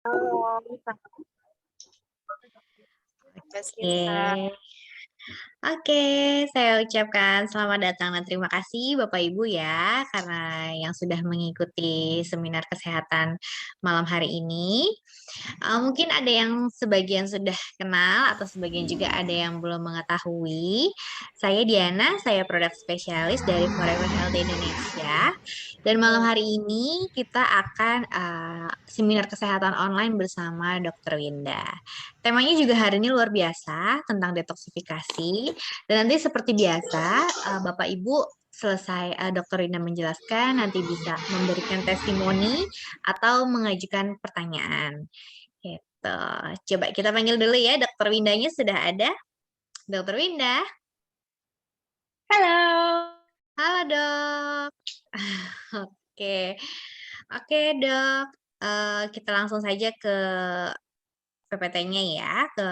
Halo, Mbak Sinta. Oke. Oke, saya ucapkan selamat datang dan terima kasih Bapak Ibu ya karena yang sudah mengikuti seminar kesehatan malam hari ini. Mungkin ada yang sebagian sudah kenal atau sebagian juga ada yang belum mengetahui. Saya Diana, saya produk spesialis dari Forever Health Indonesia. Dan malam hari ini kita akan seminar kesehatan online bersama Dr. Winda. Temanya juga hari ini luar biasa tentang detoksifikasi. Dan nanti seperti biasa, Bapak Ibu selesai Dr. Winda menjelaskan, nanti bisa memberikan testimoni atau mengajukan pertanyaan. Gitu. Coba kita panggil dulu ya, Dokter Windanya sudah ada. Dokter Winda, Halo. halo dok. Oke, oke dok. Kita langsung saja ke PPT-nya ya, ke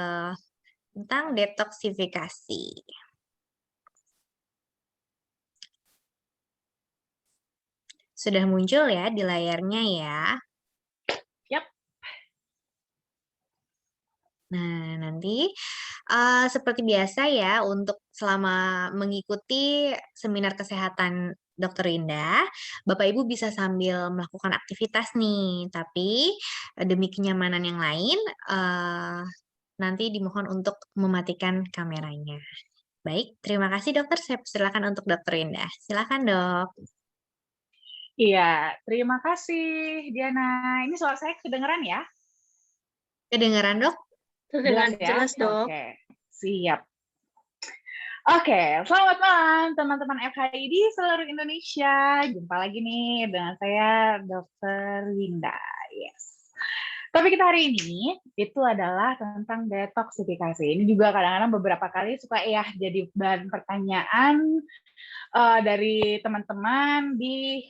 tentang detoksifikasi. Sudah muncul ya di layarnya ya. Yap. Nah, nanti seperti biasa ya, untuk selama mengikuti seminar kesehatan Dokter Indah, Bapak Ibu bisa sambil melakukan aktivitas nih, tapi demi kenyamanan yang lain, nanti dimohon untuk mematikan kameranya. Baik, terima kasih dokter. Saya persilakan untuk Dokter Indah. Silakan dok. Iya, terima kasih Diana. Ini suara saya kedengeran ya? Kedengaran dok? Jelas ya? Jelas dok. Oke, siap. Oke, selamat malam teman-teman FHI di seluruh Indonesia. Jumpa lagi nih dengan saya Dr. Winda. Yes. Topik kita hari ini itu adalah tentang detoksifikasi. Ini juga kadang-kadang beberapa kali suka ya jadi bahan pertanyaan dari teman-teman di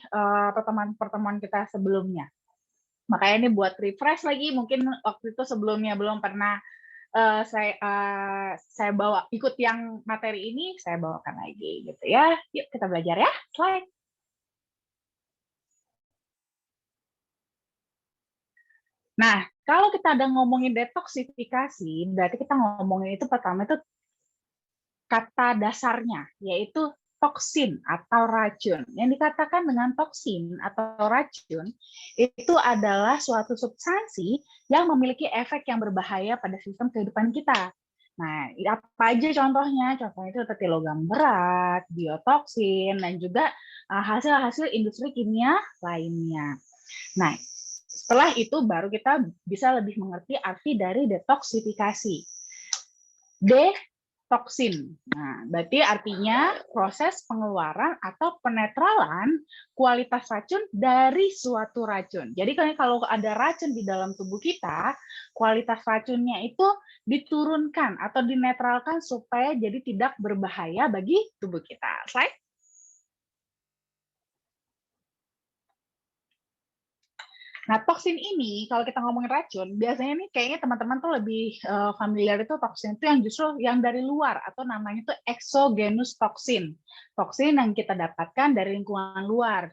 pertemuan-pertemuan kita sebelumnya. Makanya ini buat refresh lagi, mungkin waktu itu sebelumnya belum pernah saya bawa ikut yang materi ini, saya bawakan lagi gitu ya. Yuk kita belajar ya. Slide. Nah, kalau kita ada ngomongin detoksifikasi, berarti kita ngomongin itu pertama itu kata dasarnya, yaitu toksin atau racun. Yang dikatakan dengan toksin atau racun itu adalah suatu substansi yang memiliki efek yang berbahaya pada sistem kehidupan kita. Nah, apa aja contohnya? Contohnya itu seperti logam berat, biotoksin, dan juga hasil-hasil industri kimia lainnya. Nah, setelah itu baru kita bisa lebih mengerti arti dari detoksifikasi. Toksin. Nah, berarti artinya proses pengeluaran atau penetralan kualitas racun dari suatu racun. Jadi kalau ada racun di dalam tubuh kita, kualitas racunnya itu diturunkan atau dinetralkan supaya jadi tidak berbahaya bagi tubuh kita. Slide. Nah, toksin ini, kalau kita ngomongin racun, biasanya nih kayaknya teman-teman tuh lebih familiar itu toksin itu yang justru yang dari luar, atau namanya itu exogenous toksin. Toksin yang kita dapatkan dari lingkungan luar.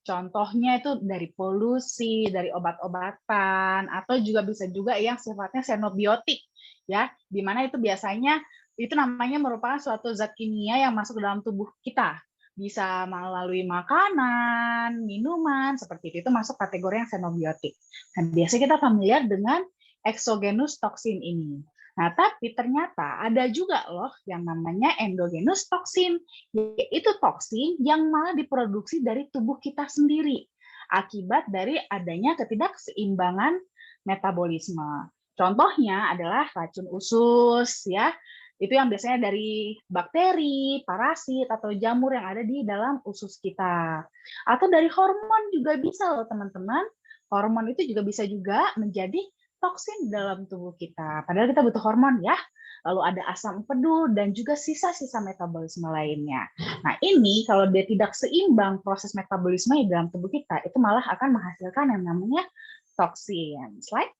Contohnya itu dari polusi, dari obat-obatan, atau juga bisa juga yang sifatnya xenobiotik, ya, di mana itu biasanya itu namanya merupakan suatu zat kimia yang masuk ke dalam tubuh kita. Bisa melalui makanan, minuman, seperti itu masuk kategori yang xenobiotik. Dan biasanya kita familiar dengan exogenous toksin ini. Nah, tapi ternyata ada juga loh yang namanya endogenous toksin, yaitu toksin yang malah diproduksi dari tubuh kita sendiri akibat dari adanya ketidakseimbangan metabolisme. Contohnya adalah racun usus, ya, itu yang biasanya dari bakteri, parasit, atau jamur yang ada di dalam usus kita. Atau dari hormon juga bisa loh teman-teman. Hormon itu juga bisa juga menjadi toksin dalam tubuh kita. Padahal kita butuh hormon ya. Lalu ada asam empedu dan juga sisa-sisa metabolisme lainnya. Nah ini kalau dia tidak seimbang proses metabolisme di dalam tubuh kita, itu malah akan menghasilkan yang namanya toksin. Slide.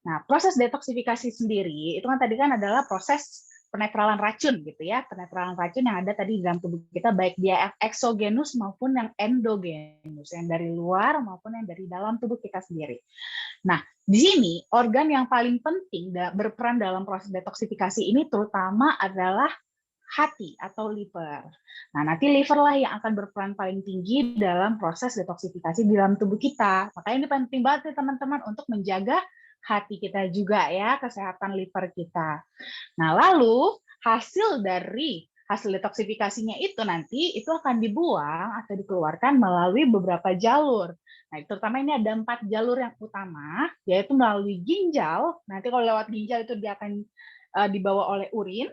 Nah, proses detoksifikasi sendiri itu kan tadi kan adalah proses penetralan racun gitu ya, penetralan racun yang ada tadi di dalam tubuh kita, baik dia eksogenus maupun yang endogenus, yang dari luar maupun yang dari dalam tubuh kita sendiri. Nah, di sini organ yang paling penting berperan dalam proses detoksifikasi ini terutama adalah hati atau liver. Nah, nanti liver lah yang akan berperan paling tinggi dalam proses detoksifikasi di dalam tubuh kita. Makanya ini penting banget nih teman-teman untuk menjaga hati kita juga ya, kesehatan liver kita. Nah, lalu hasil detoksifikasinya itu nanti itu akan dibuang atau dikeluarkan melalui beberapa jalur. Nah, terutama ini ada 4 jalur yang utama, yaitu melalui ginjal. Nanti kalau lewat ginjal itu dia akan dibawa oleh urin.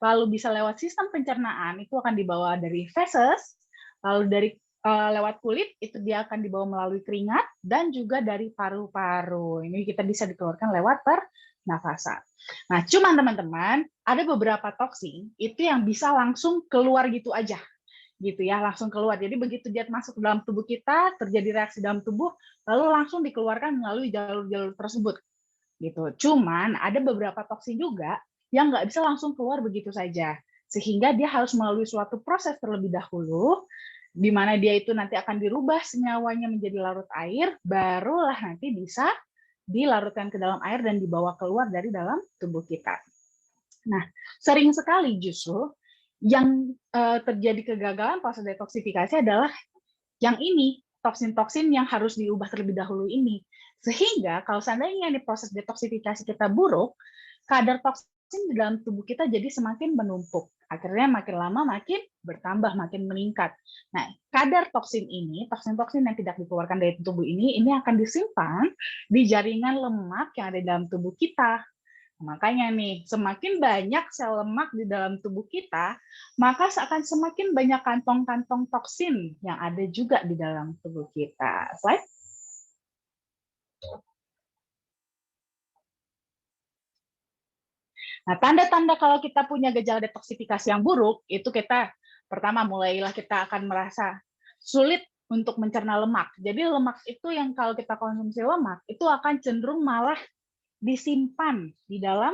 Lalu bisa lewat sistem pencernaan, itu akan dibawa dari feses, lalu dari lewat kulit, itu dia akan dibawa melalui keringat, dan juga dari paru-paru. Ini kita bisa dikeluarkan lewat pernafasan. Nah, cuman teman-teman, ada beberapa toksin, itu yang bisa langsung keluar gitu aja. Gitu ya, langsung keluar. Jadi begitu dia masuk ke dalam tubuh kita, terjadi reaksi dalam tubuh, lalu langsung dikeluarkan melalui jalur-jalur tersebut. Gitu. Cuman ada beberapa toksin juga yang nggak bisa langsung keluar begitu saja, sehingga dia harus melalui suatu proses terlebih dahulu, di mana dia itu nanti akan dirubah senyawanya menjadi larut air, barulah nanti bisa dilarutkan ke dalam air dan dibawa keluar dari dalam tubuh kita. Nah, sering sekali justru yang terjadi kegagalan proses detoksifikasi adalah yang ini, toksin-toksin yang harus diubah terlebih dahulu ini. Sehingga kalau seandainya ini proses detoksifikasi kita buruk, kadar toksin di dalam tubuh kita jadi semakin menumpuk. Akhirnya makin lama makin bertambah, makin meningkat. Nah, kadar toksin ini, toksin-toksin yang tidak dikeluarkan dari tubuh ini akan disimpan di jaringan lemak yang ada di dalam tubuh kita. Makanya nih, semakin banyak sel lemak di dalam tubuh kita, maka akan semakin banyak kantong-kantong toksin yang ada juga di dalam tubuh kita. Slide. Nah, tanda-tanda kalau kita punya gejala detoksifikasi yang buruk, itu kita pertama mulailah kita akan merasa sulit untuk mencerna lemak. Jadi lemak itu yang kalau kita konsumsi lemak, itu akan cenderung malah disimpan di dalam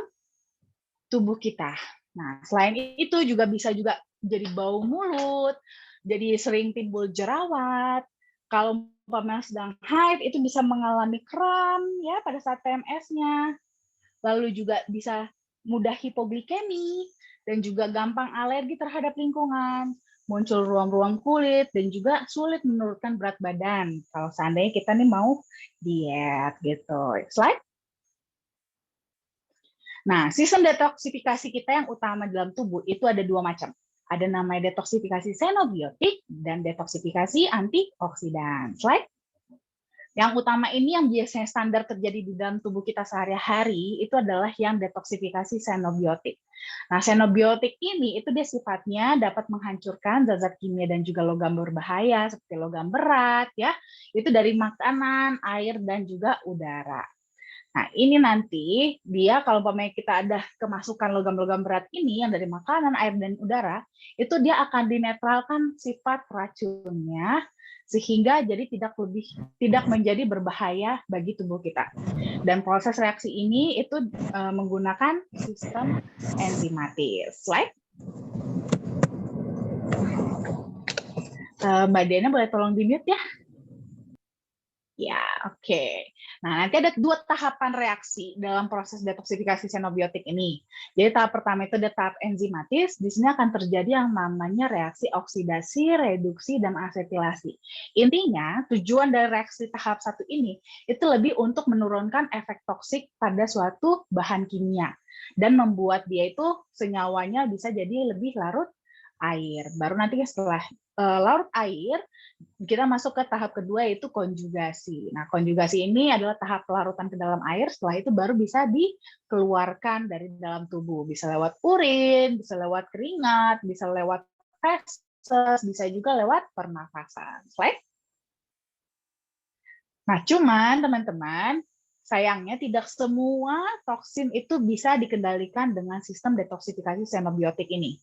tubuh kita. Nah, selain itu juga bisa juga jadi bau mulut, jadi sering timbul jerawat. Kalau umpamanya sedang haid itu bisa mengalami kram ya pada saat PMS-nya. Lalu juga bisa mudah hipoglikemi dan juga gampang alergi terhadap lingkungan, muncul ruam-ruam kulit dan juga sulit menurunkan berat badan kalau seandainya kita nih mau diet gitu. Slide. Nah, sistem detoksifikasi kita yang utama dalam tubuh itu ada 2 macam. Ada namanya detoksifikasi xenobiotik dan detoksifikasi antioksidan. Slide. Yang utama ini yang biasanya standar terjadi di dalam tubuh kita sehari-hari itu adalah yang detoksifikasi xenobiotik. Nah, xenobiotik ini itu dia sifatnya dapat menghancurkan zat-zat kimia dan juga logam berbahaya seperti logam berat ya. Itu dari makanan, air dan juga udara. Nah, ini nanti dia kalau umpamanya kita ada kemasukan logam-logam berat ini yang dari makanan, air, dan udara, itu dia akan dinetralkan sifat racunnya sehingga jadi tidak menjadi berbahaya bagi tubuh kita. Dan proses reaksi ini itu menggunakan sistem enzimatis. Slide. Mbak Diana boleh tolong di-mute ya? Ya, oke. Nah, nanti ada 2 tahapan reaksi dalam proses detoksifikasi xenobiotik ini. Jadi tahap pertama itu ada tahap enzimatis. Di sini akan terjadi yang namanya reaksi oksidasi, reduksi, dan asetilasi. Intinya, tujuan dari reaksi tahap 1 ini itu lebih untuk menurunkan efek toksik pada suatu bahan kimia dan membuat dia itu senyawanya bisa jadi lebih larut air. Baru nanti setelah larut air, kita masuk ke tahap kedua yaitu konjugasi. Nah, konjugasi ini adalah tahap pelarutan ke dalam air, setelah itu baru bisa dikeluarkan dari dalam tubuh. Bisa lewat urin, bisa lewat keringat, bisa lewat feses, bisa juga lewat pernafasan. Slide. Nah, cuman teman-teman, sayangnya tidak semua toksin itu bisa dikendalikan dengan sistem detoksifikasi xenobiotik ini.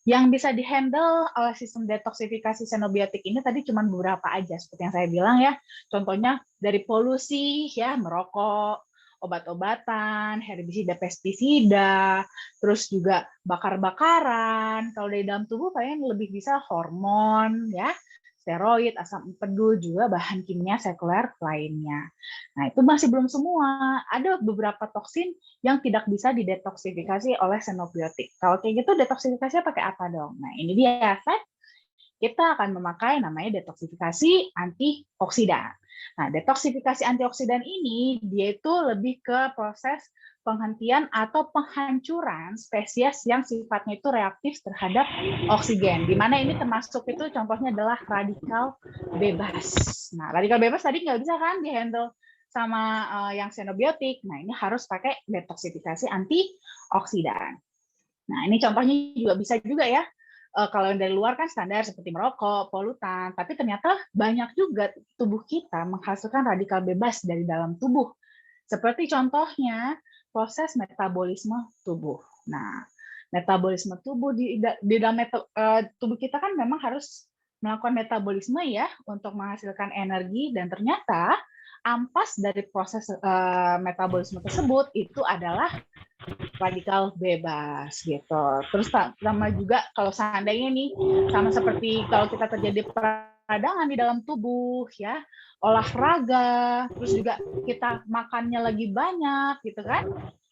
Yang bisa dihandle oleh sistem detoksifikasi xenobiotik ini tadi cuma beberapa aja, seperti yang saya bilang ya. Contohnya dari polusi, ya merokok, obat-obatan, herbisida, pestisida, terus juga bakar-bakaran. Kalau dari dalam tubuh kalian lebih bisa hormon, ya, steroid, asam empedu, juga bahan kimia sekuler lainnya. Nah, itu masih belum semua. Ada beberapa toksin yang tidak bisa didetoksifikasi oleh xenobiotik. Kalau kayak gitu, detoksifikasinya pakai apa dong? Nah, ini dia, kita akan memakai namanya detoksifikasi antioksidan. Nah, detoksifikasi antioksidan ini dia itu lebih ke proses penghentian atau penghancuran spesies yang sifatnya itu reaktif terhadap oksigen. Di mana ini termasuk itu contohnya adalah radikal bebas. Nah, radikal bebas tadi nggak bisa kan dihandle sama yang xenobiotik. Nah, ini harus pakai detoksifikasi antioksidan. Nah, ini contohnya juga bisa juga ya. Kalau yang dari luar kan standar seperti merokok, polutan, tapi ternyata banyak juga tubuh kita menghasilkan radikal bebas dari dalam tubuh. Seperti contohnya proses metabolisme tubuh. Nah, metabolisme tubuh di dalam tubuh kita kan memang harus melakukan metabolisme ya untuk menghasilkan energi, dan ternyata ampas dari proses metabolisme tersebut itu adalah radikal bebas gitu. Terus sama juga kalau seandainya nih sama seperti kalau kita terjadi peradangan di dalam tubuh ya, olahraga, terus juga kita makannya lagi banyak gitu kan.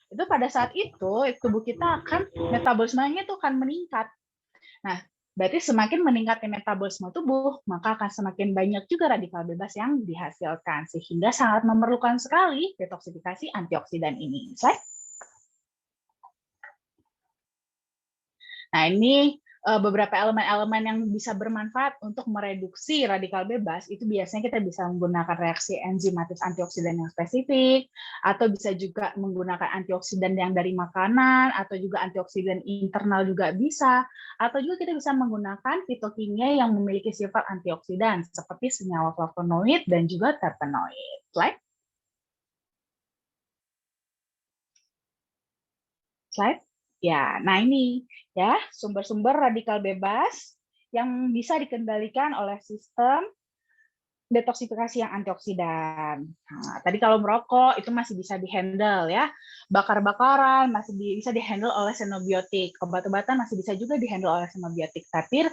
Itu pada saat itu tubuh kita akan metabolismenya itu akan meningkat. Nah, berarti semakin meningkatnya metabolisme tubuh, maka akan semakin banyak juga radikal bebas yang dihasilkan, sehingga sangat memerlukan sekali detoksifikasi antioksidan ini. Nah, ini beberapa elemen-elemen yang bisa bermanfaat untuk mereduksi radikal bebas, itu biasanya kita bisa menggunakan reaksi enzimatis antioksidan yang spesifik, atau bisa juga menggunakan antioksidan yang dari makanan, atau juga antioksidan internal juga bisa, atau juga kita bisa menggunakan fitokimia yang memiliki sifat antioksidan, seperti senyawa flavonoid dan juga terpenoid. Slide. Ya, nah ini ya sumber-sumber radikal bebas yang bisa dikendalikan oleh sistem detoksifikasi yang antioksidan. Nah, tadi kalau merokok itu masih bisa dihandle ya, bakar-bakaran masih bisa dihandle oleh xenobiotik, obat-obatan masih bisa juga dihandle oleh xenobiotik. Tapi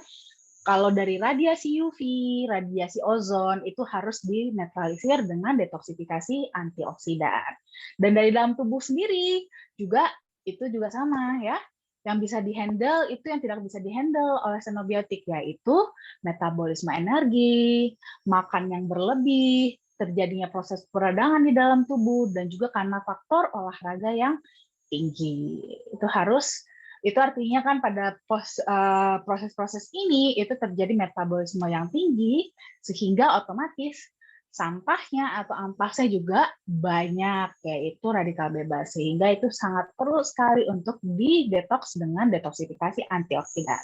kalau dari radiasi UV, radiasi ozon itu harus dinetralisir dengan detoksifikasi antioksidan. Dan dari dalam tubuh sendiri juga itu juga sama ya. Yang bisa dihandle itu yang tidak bisa dihandle oleh xenobiotik, yaitu metabolisme energi, makan yang berlebih, terjadinya proses peradangan di dalam tubuh, dan juga karena faktor olahraga yang tinggi. Itu artinya kan pada proses-proses ini itu terjadi metabolisme yang tinggi, sehingga otomatis sampahnya atau ampasnya juga banyak, yaitu radikal bebas. Sehingga itu sangat perlu sekali untuk didetoks dengan detoksifikasi antioksidan.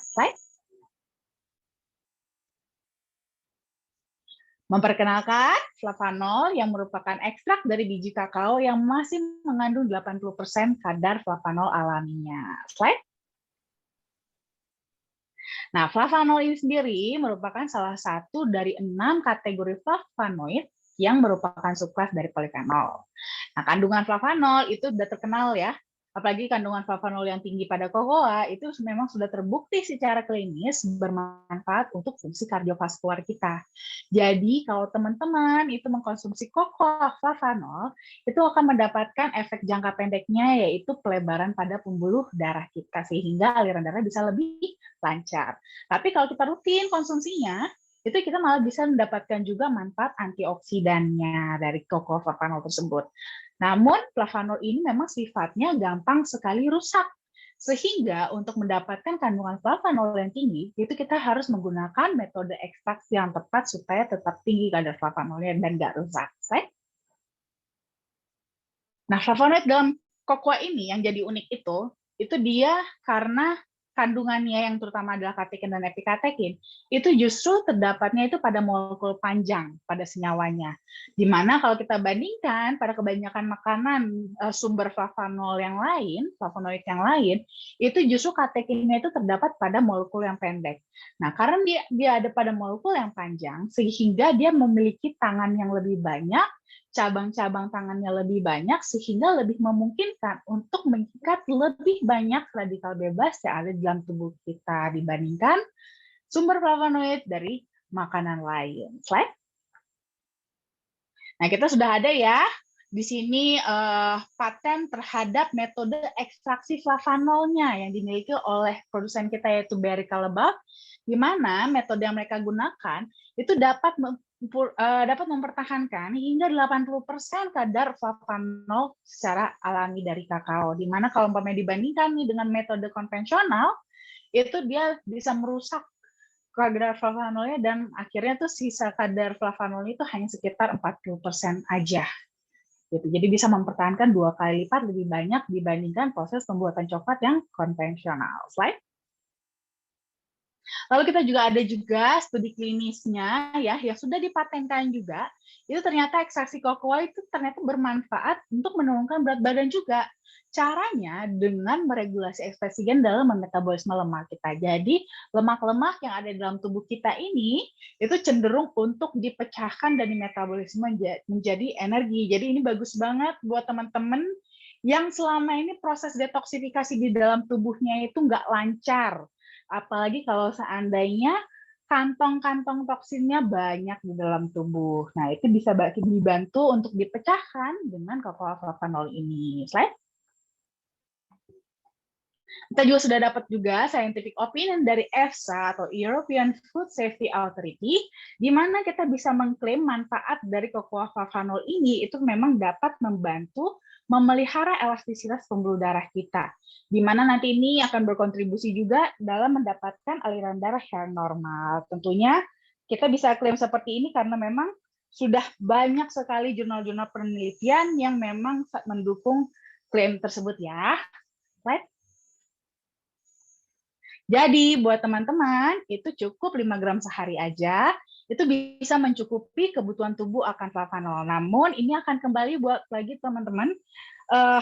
Memperkenalkan flavanol yang merupakan ekstrak dari biji kakao yang masih mengandung 80% kadar flavanol alaminya. Slide. Nah, flavanol ini sendiri merupakan salah satu dari 6 kategori flavonoid yang merupakan subkelas dari polifenol. Nah, kandungan flavanol itu sudah terkenal ya, apalagi kandungan flavanol yang tinggi pada kokoa itu memang sudah terbukti secara klinis bermanfaat untuk fungsi kardiovaskular kita. Jadi, kalau teman-teman itu mengkonsumsi kokoa flavanol, itu akan mendapatkan efek jangka pendeknya, yaitu pelebaran pada pembuluh darah kita, sehingga aliran darah bisa lebih lancar. Tapi kalau kita rutin konsumsinya, itu kita malah bisa mendapatkan juga manfaat antioksidannya dari kokoa flavanol tersebut. Namun, flavanol ini memang sifatnya gampang sekali rusak. Sehingga untuk mendapatkan kandungan flavanol yang tinggi, itu kita harus menggunakan metode ekstraksi yang tepat supaya tetap tinggi kadar flavanolnya dan nggak rusak. Nah, flavonoid dalam kokoa ini yang jadi unik itu dia karena kandungannya yang terutama adalah katekin dan epikatekin, itu justru terdapatnya itu pada molekul panjang pada senyawanya. Di mana kalau kita bandingkan pada kebanyakan makanan sumber flavanol yang lain, flavonoid yang lain, itu justru katekinnya itu terdapat pada molekul yang pendek. Nah, karena dia ada pada molekul yang panjang, sehingga dia memiliki tangan yang lebih banyak cabang-cabang tangannya lebih banyak sehingga lebih memungkinkan untuk mengikat lebih banyak radikal bebas yang ada di dalam tubuh kita dibandingkan sumber flavonoid dari makanan lain. Slide. Nah, kita sudah ada ya di sini paten terhadap metode ekstraksi flavanolnya yang dimiliki oleh produsen kita yaitu Berry Callebaut, di mana metode yang mereka gunakan itu dapat mempertahankan hingga 80% kadar flavanol secara alami dari kakao. Di mana kalau umpamanya dibandingkan nih dengan metode konvensional, itu dia bisa merusak kadar flavanolnya dan akhirnya tuh sisa kadar flavanolnya itu hanya sekitar 40% aja. Gitu. Jadi bisa mempertahankan 2 kali lipat lebih banyak dibandingkan proses pembuatan coklat yang konvensional. Slide. Lalu kita juga ada studi klinisnya ya yang sudah dipatenkan juga. Itu ternyata ekstraksi kokoa itu ternyata bermanfaat untuk menurunkan berat badan juga. Caranya dengan meregulasi ekspresi gen dalam metabolisme lemak kita. Jadi lemak-lemak yang ada di dalam tubuh kita ini itu cenderung untuk dipecahkan dan dimetabolisme menjadi energi. Jadi ini bagus banget buat teman-teman yang selama ini proses detoksifikasi di dalam tubuhnya itu nggak lancar. Apalagi kalau seandainya kantong-kantong toksinnya banyak di dalam tubuh. Nah, itu bisa dibantu untuk dipecahkan dengan cocoa flavanol ini. Slide. Kita juga sudah dapat juga scientific opinion dari EFSA atau European Food Safety Authority, di mana kita bisa mengklaim manfaat dari cocoa flavanol ini itu memang dapat membantu memelihara elastisitas pembuluh darah kita, di mana nanti ini akan berkontribusi juga dalam mendapatkan aliran darah yang normal. Tentunya kita bisa klaim seperti ini karena memang sudah banyak sekali jurnal-jurnal penelitian yang memang mendukung klaim tersebut ya. Right? Jadi buat teman-teman itu cukup 5 gram sehari aja, itu bisa mencukupi kebutuhan tubuh akan flavanol. Namun ini akan kembali buat lagi teman-teman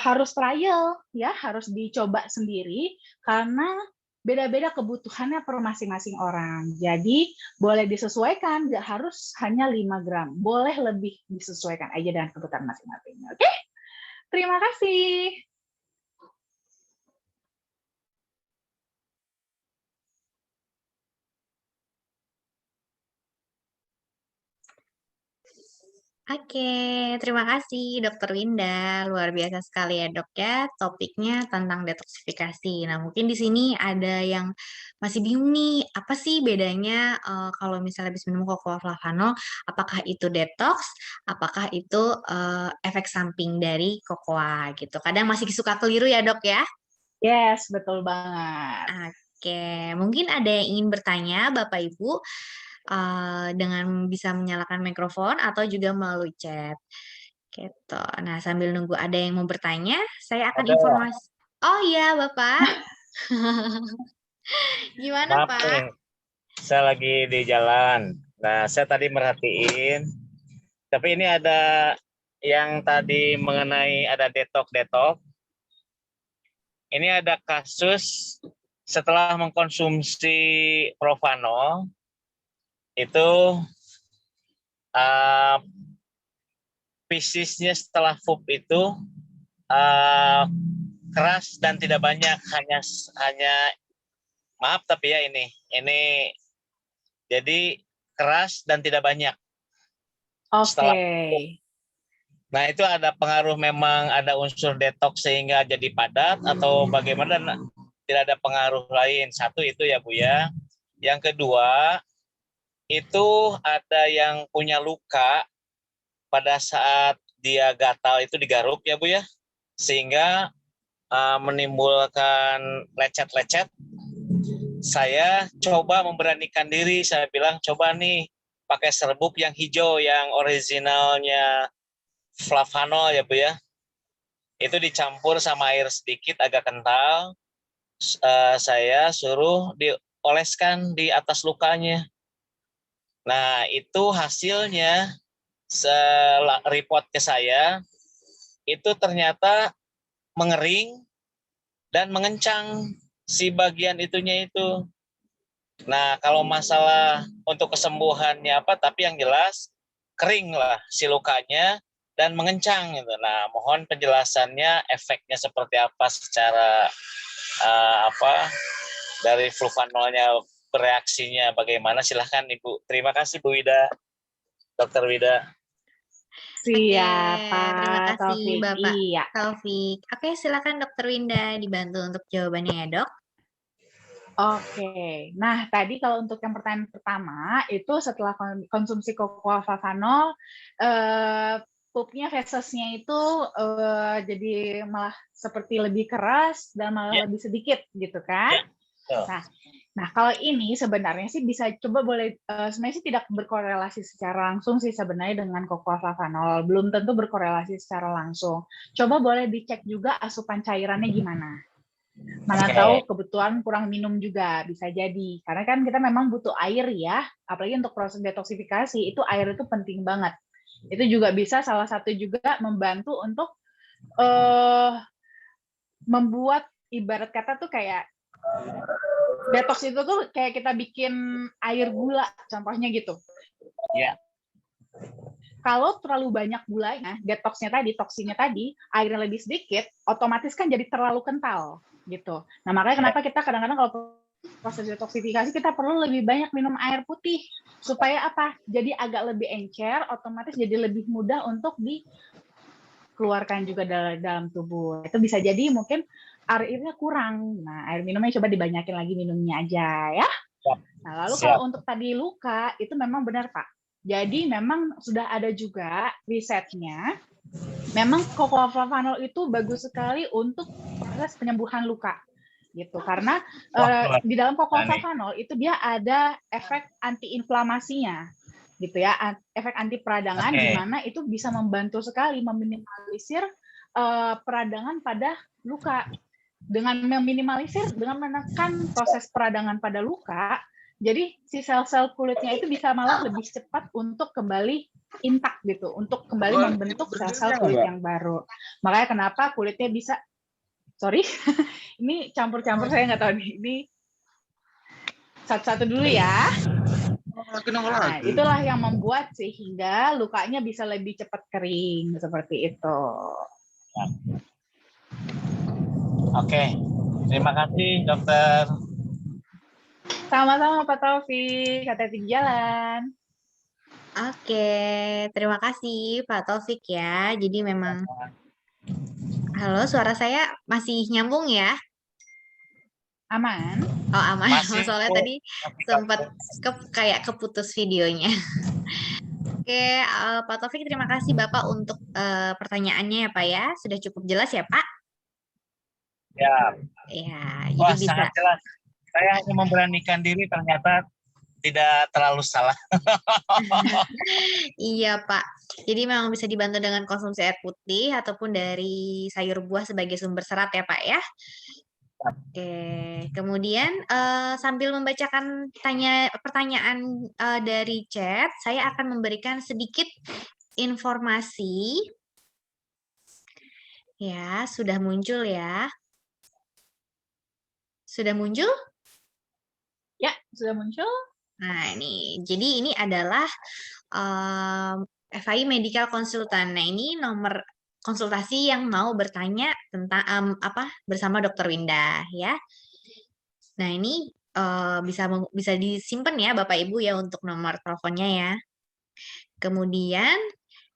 harus trial ya, harus dicoba sendiri karena beda-beda kebutuhannya per masing-masing orang. Jadi boleh disesuaikan, nggak harus hanya 5 gram, boleh lebih disesuaikan aja dengan kebutuhan masing-masing. Oke? Terima kasih. Oke, terima kasih Dokter Winda. Luar biasa sekali ya dok ya topiknya tentang detoksifikasi. Nah mungkin di sini ada yang masih bingung nih, apa sih bedanya kalau misalnya habis minum cocoa flavanol, apakah itu detox, apakah itu efek samping dari cocoa gitu. Kadang masih suka keliru ya dok ya. Yes, betul banget. Oke, mungkin ada yang ingin bertanya Bapak Ibu dengan bisa menyalakan mikrofon atau juga melalui chat. Gitu. Nah, sambil nunggu ada yang mau bertanya, saya akan Ada. informasi. Oh iya, Bapak. Gimana, Maaf Pak? nih, saya lagi di jalan. Nah, saya tadi merhatiin, tapi ini ada yang tadi mengenai ada detok-detok. Ini ada kasus setelah mengkonsumsi Propanol, itu fisisnya setelah FUB itu keras dan tidak banyak, hanya maaf tapi ya ini jadi keras dan tidak banyak. Oke. Nah itu ada pengaruh, memang ada unsur detox sehingga jadi padat atau bagaimana, tidak ada pengaruh lain. Satu itu ya Bu ya. Yang kedua itu ada yang punya luka pada saat dia gatal itu digaruk ya Bu ya, sehingga menimbulkan lecet-lecet. Saya coba memberanikan diri, saya bilang coba nih pakai serbuk yang hijau yang originalnya flavanol ya Bu ya. Itu dicampur sama air sedikit agak kental. Saya suruh dioleskan di atas lukanya. Nah, itu hasilnya report ke saya itu ternyata mengering dan mengencang si bagian itunya itu. Nah, kalau masalah untuk kesembuhannya apa, tapi yang jelas kering lah si lukanya dan mengencang gitu. Nah, mohon penjelasannya efeknya seperti apa secara dari fluvanolnya bereaksinya bagaimana, silahkan Ibu. Terima kasih Bu Wida, Dokter Wida. Siap, terima Pak kasih Taufik. Bapak Iya. Taufik. Oke, silakan Dokter Winda dibantu untuk jawabannya ya, Dok. Oke, nah tadi kalau untuk yang pertanyaan pertama itu setelah konsumsi kokoafavanol, pupnya fesesnya itu jadi malah seperti lebih keras dan malah lebih sedikit gitu kan? Nah kalau ini sebenarnya sih bisa coba boleh sebenarnya sih tidak berkorelasi secara langsung sih sebenarnya dengan kokoafavanol, belum tentu berkorelasi secara langsung. Coba boleh dicek juga asupan cairannya gimana. Mana tahu kebutuhan kurang minum juga bisa jadi, karena kan kita memang butuh air ya, apalagi untuk proses detoksifikasi itu air itu penting banget. Itu juga bisa salah satu juga membantu untuk membuat ibarat kata tuh kayak detox itu tuh kayak kita bikin air gula contohnya gitu. Ya. Kalau terlalu banyak gulanya, detoxnya tadi, toksinnya tadi, airnya lebih sedikit, otomatis kan jadi terlalu kental gitu. Nah makanya kenapa kita kadang-kadang kalau proses detoksifikasi kita perlu lebih banyak minum air putih supaya apa? Jadi agak lebih encer, otomatis jadi lebih mudah untuk dikeluarkan juga dalam tubuh. Itu bisa jadi mungkin airnya kurang. Nah air minumnya coba dibanyakin lagi minumnya aja ya. Nah lalu kalau untuk tadi luka itu memang benar Pak. Jadi memang sudah ada juga risetnya. Memang kokoafavanol itu bagus sekali untuk proses penyembuhan luka, gitu. Karena di dalam kokoafavanol itu dia ada efek antiinflamasinya, gitu ya, efek anti peradangan di mana itu bisa membantu sekali meminimalisir peradangan pada luka. Dengan meminimalisir, dengan menekan proses peradangan pada luka, jadi si sel-sel kulitnya itu bisa malah lebih cepat untuk kembali intak gitu, untuk kembali membentuk sel-sel kulit yang baru. Makanya kenapa kulitnya bisa, sorry, ini campur-campur saya nggak tahu nih, ini satu-satu dulu ya. Nah, itulah yang membuat sehingga lukanya bisa lebih cepat kering, seperti itu. Oke, terima kasih dokter. Sama-sama Pak Taufik, hati-hati di jalan. Oke, terima kasih Pak Taufik ya. Jadi memang, halo, suara saya masih nyambung ya? Aman? Oh aman, Masih, soalnya tadi sempat kayak keputus videonya. Oke, Pak Taufik terima kasih Bapak untuk pertanyaannya ya Pak ya. Sudah cukup jelas ya Pak? Ya. Ya, Wah, jadi bisa. sangat jelas. Saya hanya memberanikan diri, ternyata tidak terlalu salah. Iya Pak. Jadi memang bisa dibantu dengan konsumsi air putih ataupun dari sayur buah sebagai sumber serat ya Pak ya. Oke, kemudian sambil membacakan pertanyaan dari chat, saya akan memberikan sedikit informasi. Ya, sudah muncul ya. Sudah muncul? Ya, sudah muncul. Nah, jadi ini adalah FAI Medical Consultant. Nah, ini nomor konsultasi yang mau bertanya tentang bersama Dokter Winda ya. Nah, ini bisa disimpan ya Bapak Ibu ya untuk nomor teleponnya ya. Kemudian,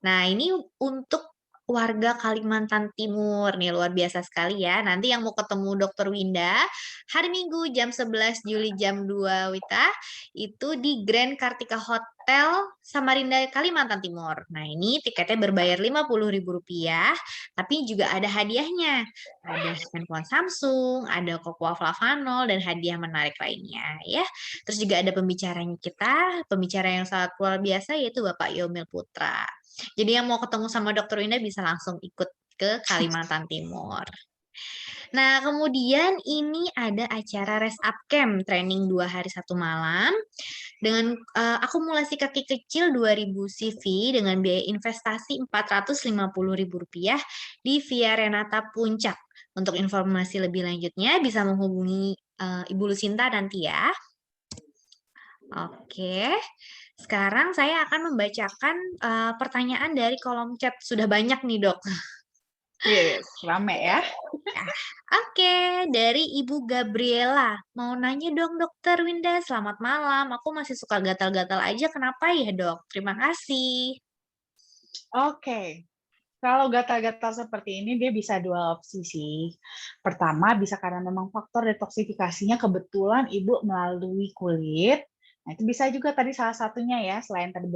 nah ini untuk warga Kalimantan Timur nih luar biasa sekali ya. Nanti yang mau ketemu Dokter Winda hari Minggu jam 11 Juli jam 2 Wita itu di Grand Kartika Hotel Samarinda Kalimantan Timur. Nah, ini tiketnya berbayar Rp50.000, tapi juga ada hadiahnya. Ada handphone Samsung, ada Cocoa dan hadiah menarik lainnya ya. Terus juga ada pembicara yang sangat luar biasa yaitu Bapak Yomil Putra. Jadi yang mau ketemu sama Dokter Winda bisa langsung ikut ke Kalimantan Timur. Nah, kemudian ini ada acara Rest Up Camp, training 2 hari 1 malam, dengan akumulasi kaki kecil 2.000 CV dengan biaya investasi Rp450.000 di Via Renata Puncak. Untuk informasi lebih lanjutnya bisa menghubungi Ibu Lucinta nanti ya. Oke. Sekarang saya akan membacakan pertanyaan dari kolom chat. Sudah banyak nih, Dok. Yes, rame ya. Oke, dari Ibu Gabriela. Mau nanya dong, Dokter Winda. Selamat malam. Aku masih suka gatal-gatal aja. Kenapa ya, Dok? Terima kasih. Oke. Kalau gatal-gatal seperti ini, dia bisa dua opsi sih. Pertama, bisa karena memang faktor detoksifikasinya kebetulan ibu melalui kulit. Nah, itu bisa juga tadi salah satunya ya, selain tadi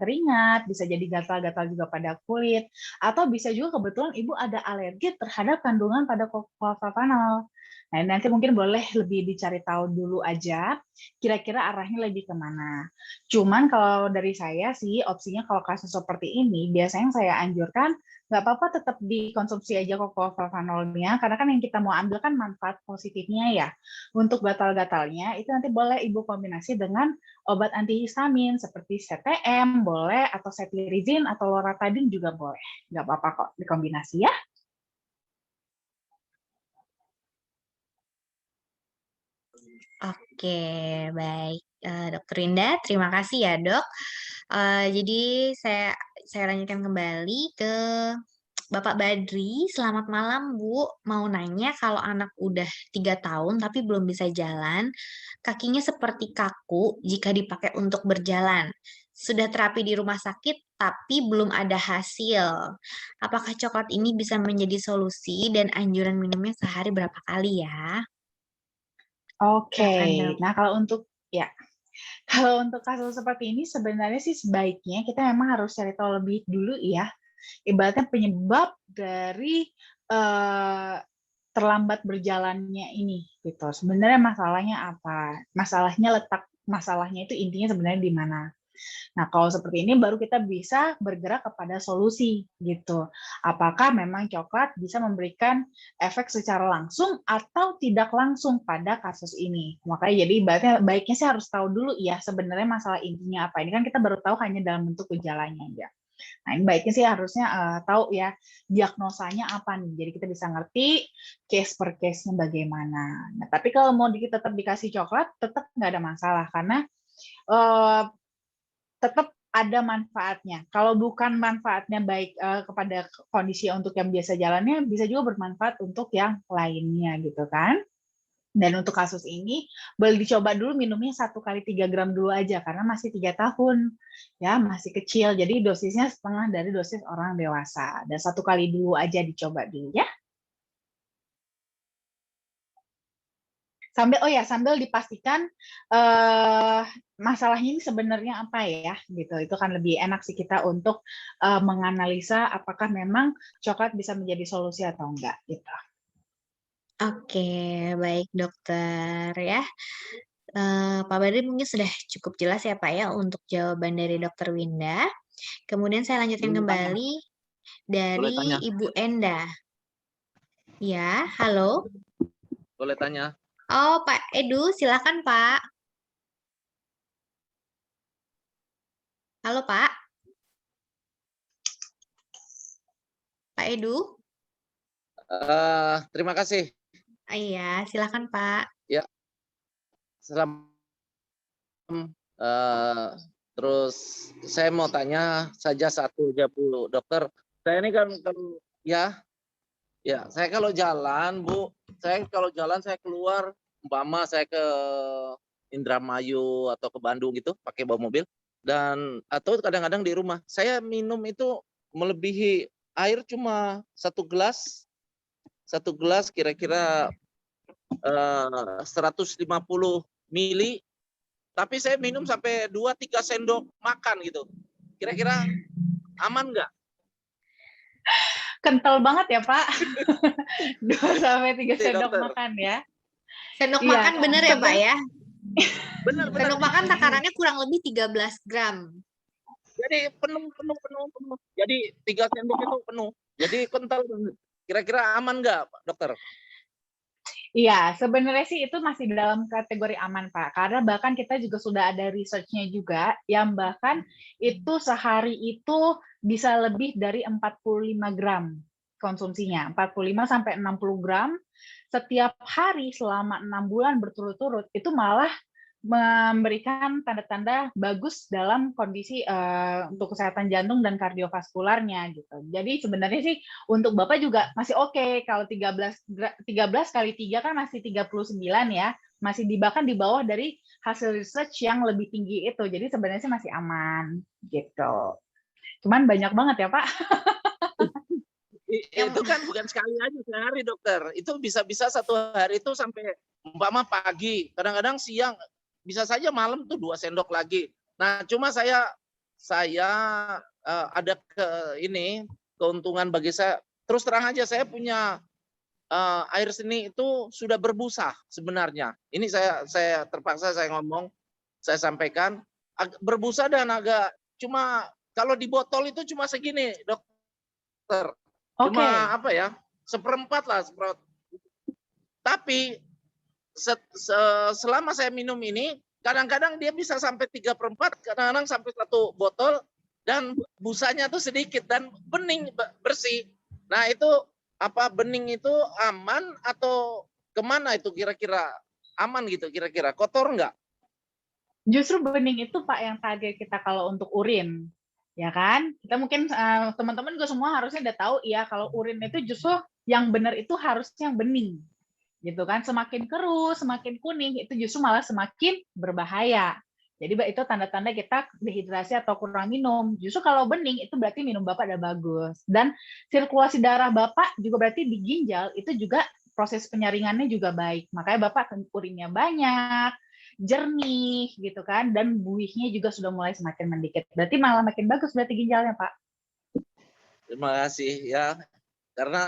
keringat, bisa jadi gatal-gatal juga pada kulit, atau bisa juga kebetulan ibu ada alergi terhadap kandungan pada klorofenol. Nah, nanti mungkin boleh lebih dicari tahu dulu aja, kira-kira arahnya lebih kemana. Cuman kalau dari saya sih, opsinya kalau kasus seperti ini, biasanya yang saya anjurkan, nggak apa-apa tetap dikonsumsi aja klorofenolnya, karena kan yang kita mau ambil kan manfaat positifnya ya. Untuk gatal-gatalnya, itu nanti boleh ibu kombinasi dengan obat antihistamin, seperti CTM, boleh, atau cetirizine, atau loratadine juga boleh. Nggak apa-apa kok dikombinasi ya. Oke, baik. Dokter Winda, terima kasih ya, Dok. Jadi saya lanjutkan kembali ke Bapak Badri. Selamat malam, Bu. Mau nanya kalau anak udah 3 tahun tapi belum bisa jalan, kakinya seperti kaku jika dipakai untuk berjalan. Sudah terapi di rumah sakit tapi belum ada hasil. Apakah coklat ini bisa menjadi solusi dan anjuran minumnya sehari berapa kali ya? Oke, Silakan, Dok. nah kalau untuk kasus seperti ini sebenarnya sih sebaiknya kita memang harus cari tahu lebih dulu ya, ibaratnya penyebab dari eh, terlambat berjalannya ini gitu. Sebenarnya masalahnya apa? Masalahnya itu intinya sebenarnya di mana? Nah, kalau seperti ini baru kita bisa bergerak kepada solusi gitu. Apakah memang coklat bisa memberikan efek secara langsung atau tidak langsung pada kasus ini? Makanya jadi baiknya sih harus tahu dulu ya sebenarnya masalah intinya apa. Ini kan kita baru tahu hanya dalam bentuk gejalanya aja. Nah, ini baiknya sih harusnya tahu ya diagnosanya apa nih. Jadi kita bisa ngerti case per case-nya bagaimana. Nah, tapi kalau mau tetap dikasih coklat, tetap nggak ada masalah karena uh, tetap ada manfaatnya. Kalau bukan manfaatnya baik kepada kondisi untuk yang biasa jalannya, bisa juga bermanfaat untuk yang lainnya gitu kan. Dan untuk kasus ini boleh dicoba dulu minumnya 1 kali 3 gram dulu aja karena masih 3 tahun ya masih kecil jadi dosisnya setengah dari dosis orang dewasa dan 1 kali dulu aja dicoba dulu ya sambil dipastikan masalahnya ini sebenarnya apa ya gitu itu kan lebih enak sih kita untuk menganalisa apakah memang coklat bisa menjadi solusi atau enggak gitu. Oke, baik dokter ya. Pak Badri mungkin sudah cukup jelas ya Pak ya untuk jawaban dari Dokter Winda. Kemudian saya lanjutkan kembali Boleh dari tanya? Ibu Enda. Ya, halo. Boleh tanya? Oh, Pak Edu, silakan Pak. Halo Pak. Pak Edu. Terima kasih. Iya, silakan Pak. Ya, selamat. Terus saya mau tanya saja satu aja Bu Dokter. Saya ini kan ya saya kalau jalan Bu, saya keluar umpama saya ke Indramayu atau ke Bandung gitu pakai bawa mobil dan atau kadang-kadang di rumah saya minum itu melebihi air cuma 1 gelas kira-kira 150 mili, tapi saya minum sampai 2-3 sendok makan gitu. Kira-kira aman nggak? Kental banget ya Pak. 2-3 sendok Dokter. makan ya. Sendok Iya, makan bener ya Pak ya? Benar. Sendok makan takarannya kurang lebih 13 gram. Jadi penuh. Jadi 3 sendok itu penuh. Jadi kental. Kira-kira aman nggak dokter? Iya, sebenarnya sih itu masih dalam kategori aman, Pak. Karena bahkan kita juga sudah ada research-nya juga, yang bahkan itu sehari itu bisa lebih dari 45 gram konsumsinya. 45-60 gram setiap hari selama 6 bulan berturut-turut, itu malah memberikan tanda-tanda bagus dalam kondisi untuk kesehatan jantung dan kardiovaskularnya gitu. Jadi sebenarnya sih untuk Bapak juga masih oke kalau 13 kali 3 kan masih 39 ya. Masih bahkan di bawah dari hasil research yang lebih tinggi itu. Jadi sebenarnya sih masih aman gitu. Cuman banyak banget ya, Pak. Itu kan bukan sekali aja sehari, dokter. Itu bisa-bisa satu hari itu sampai umpama pagi, kadang-kadang siang, bisa saja malam tuh 2 sendok lagi. Nah, cuma saya ada keuntungan bagi saya. Terus terang aja saya punya air seni itu sudah berbusa sebenarnya. Ini saya terpaksa saya ngomong, saya sampaikan berbusa dan agak cuma kalau di botol itu cuma segini, dokter. Cuma apa ya? Seperempat lah, Tapi selama saya minum ini, kadang-kadang dia bisa sampai 3/4, kadang-kadang sampai 1 botol, dan busanya tuh sedikit dan bening, bersih. Nah itu apa bening itu aman atau kemana itu kira-kira? Aman gitu kira-kira? Kotor nggak? Justru bening itu Pak yang target kita kalau untuk urin. Ya kan? Kita mungkin teman-teman juga semua harusnya udah tahu ya kalau urin itu justru yang benar itu harusnya yang bening. Gitu kan? Semakin keruh, semakin kuning itu justru malah semakin berbahaya. Jadi itu tanda-tanda kita dehidrasi atau kurang minum. Justru kalau bening itu berarti minum Bapak udah bagus. Dan sirkulasi darah Bapak juga berarti di ginjal itu juga proses penyaringannya juga baik. Makanya Bapak urinnya banyak, jernih gitu kan, dan buihnya juga sudah mulai semakin mendikit. Berarti malah makin bagus berarti ginjalnya, Pak. Terima kasih ya. Karena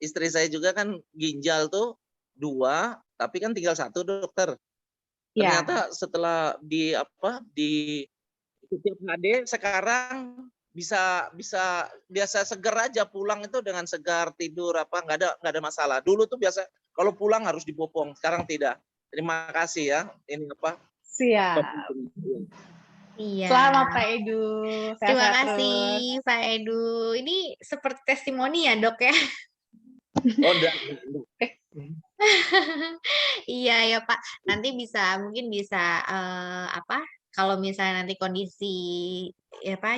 istri saya juga kan ginjal tuh 2, tapi kan tinggal 1, dokter. Ternyata setelah di setiap HD sekarang bisa biasa seger aja, pulang itu dengan segar, tidur nggak ada masalah. Dulu tuh biasa kalau pulang harus dibopong, sekarang tidak. Terima kasih ya. Ini Siap. Iya. Selamat Pak Edu. Terima kasih Pak Edu. Ini seperti testimoni ya, Dok ya? Oh, enggak. Iya ya Pak. Nanti mungkin bisa kalau misalnya nanti kondisi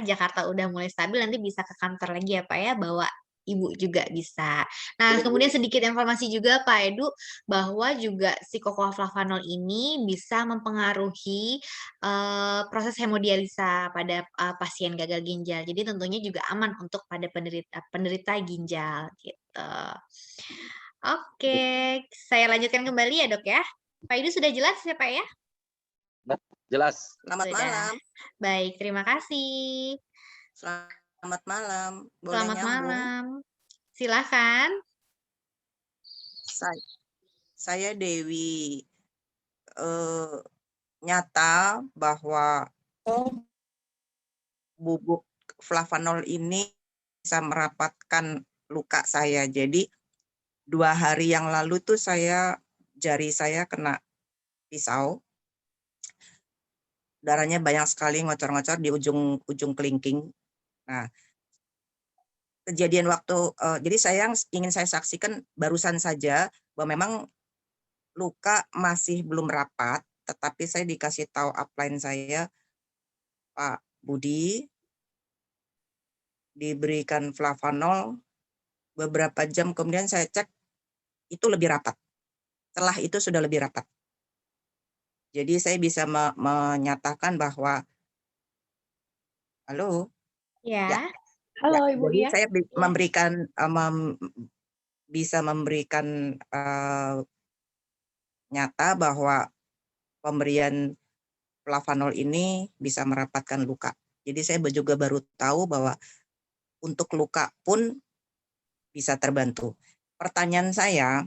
Jakarta udah mulai stabil, nanti bisa ke kantor lagi ya Pak ya, bawa Ibu juga bisa. Nah, kemudian sedikit informasi juga Pak Edu, bahwa juga si cocoa flavanol ini bisa mempengaruhi proses hemodialisa pada pasien gagal ginjal. Jadi tentunya juga aman untuk pada penderita ginjal gitu. Oke, saya lanjutkan kembali ya Dok ya. Pak Edu sudah jelas ya Pak ya? Jelas. Selamat malam. Baik, terima kasih. Selamat malam. Boleh Selamat nyambung? malam. Silakan. Saya Dewi. Nyata bahwa bubuk flavanol ini bisa merapatkan luka saya. Jadi 2 hari yang lalu tuh jari saya kena pisau. Darahnya banyak sekali ngocor-ngocor di ujung kelingking. Nah, kejadian jadi ingin saya saksikan barusan saja bahwa memang luka masih belum rapat, tetapi saya dikasih tahu upline saya, Pak Budi, diberikan flavanol, beberapa jam kemudian saya cek itu lebih rapat. Setelah itu sudah lebih rapat. Jadi saya bisa menyatakan bahwa halo. Ya. Halo Ibu. Jadi saya bisa memberikan nyata bahwa pemberian flavanol ini bisa merapatkan luka. Jadi saya juga baru tahu bahwa untuk luka pun bisa terbantu. Pertanyaan saya,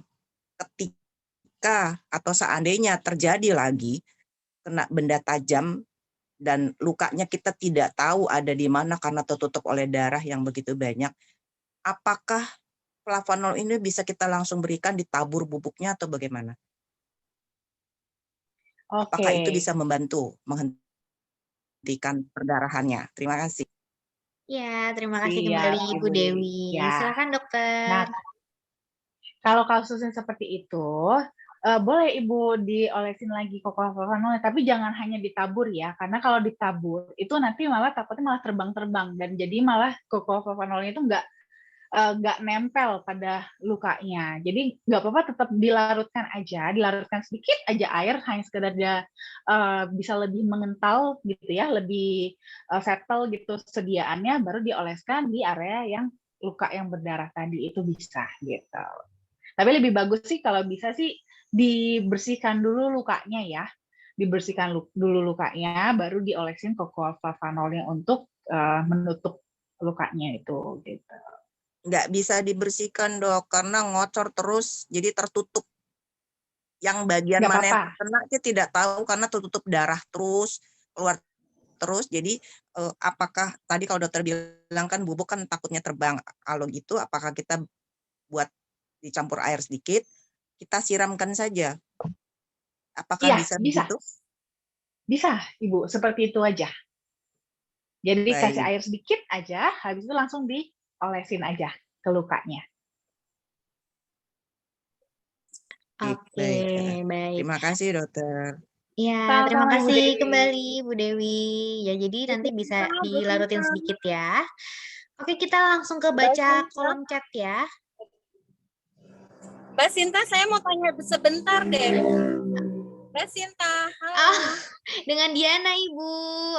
ketika atau seandainya terjadi lagi kena benda tajam dan lukanya kita tidak tahu ada di mana karena tertutup oleh darah yang begitu banyak, apakah flavanol ini bisa kita langsung berikan ditabur bubuknya atau bagaimana? Apakah itu bisa membantu menghentikan perdarahannya? Terima kasih. Ya, terima kasih kembali Ibu Dewi. Ya. Silakan dokter. Nah, kalau kasusnya seperti itu, boleh Ibu diolesin lagi kokoa-flavanolnya, tapi jangan hanya ditabur ya, karena kalau ditabur itu nanti malah takutnya malah terbang-terbang dan jadi malah kokoa-flavanolnya itu nggak nempel pada lukanya. Jadi nggak apa-apa, tetap dilarutkan aja, dilarutkan sedikit aja air, hanya sekedar dia bisa lebih mengental gitu ya, lebih settle gitu sediaannya, baru dioleskan di area yang luka yang berdarah tadi, itu bisa gitu. Tapi lebih bagus sih kalau bisa sih dibersihkan dulu lukanya ya, dibersihkan dulu lukanya, baru diolesin kokoa-flavanolnya untuk menutup lukanya itu gitu. Nggak bisa dibersihkan dok, karena ngocor terus, jadi tertutup. Yang bagian Nggak mana yang apa-apa. terkena kita tidak tahu karena tertutup darah terus, keluar terus. Jadi apakah tadi kalau dokter bilang kan bubuk kan takutnya terbang. Kalau gitu apakah kita buat dicampur air sedikit, kita siramkan saja. Apakah Iya, bisa bisa. begitu? Bisa, Ibu. Seperti itu aja. Jadi kasih Baik. air sedikit aja, habis itu langsung diolesin aja ke lukanya. Oke, baik. Terima kasih dokter. Ya, terima Sama-sama, Ibu kasih Dewi. kembali Bu Dewi. Ya, jadi nanti bisa dilarutin sedikit ya. Oke, kita langsung ke baca kolom chat ya. Mbak Sinta, saya mau tanya sebentar deh. Mbak Sinta, halo. Oh, dengan Diana Ibu.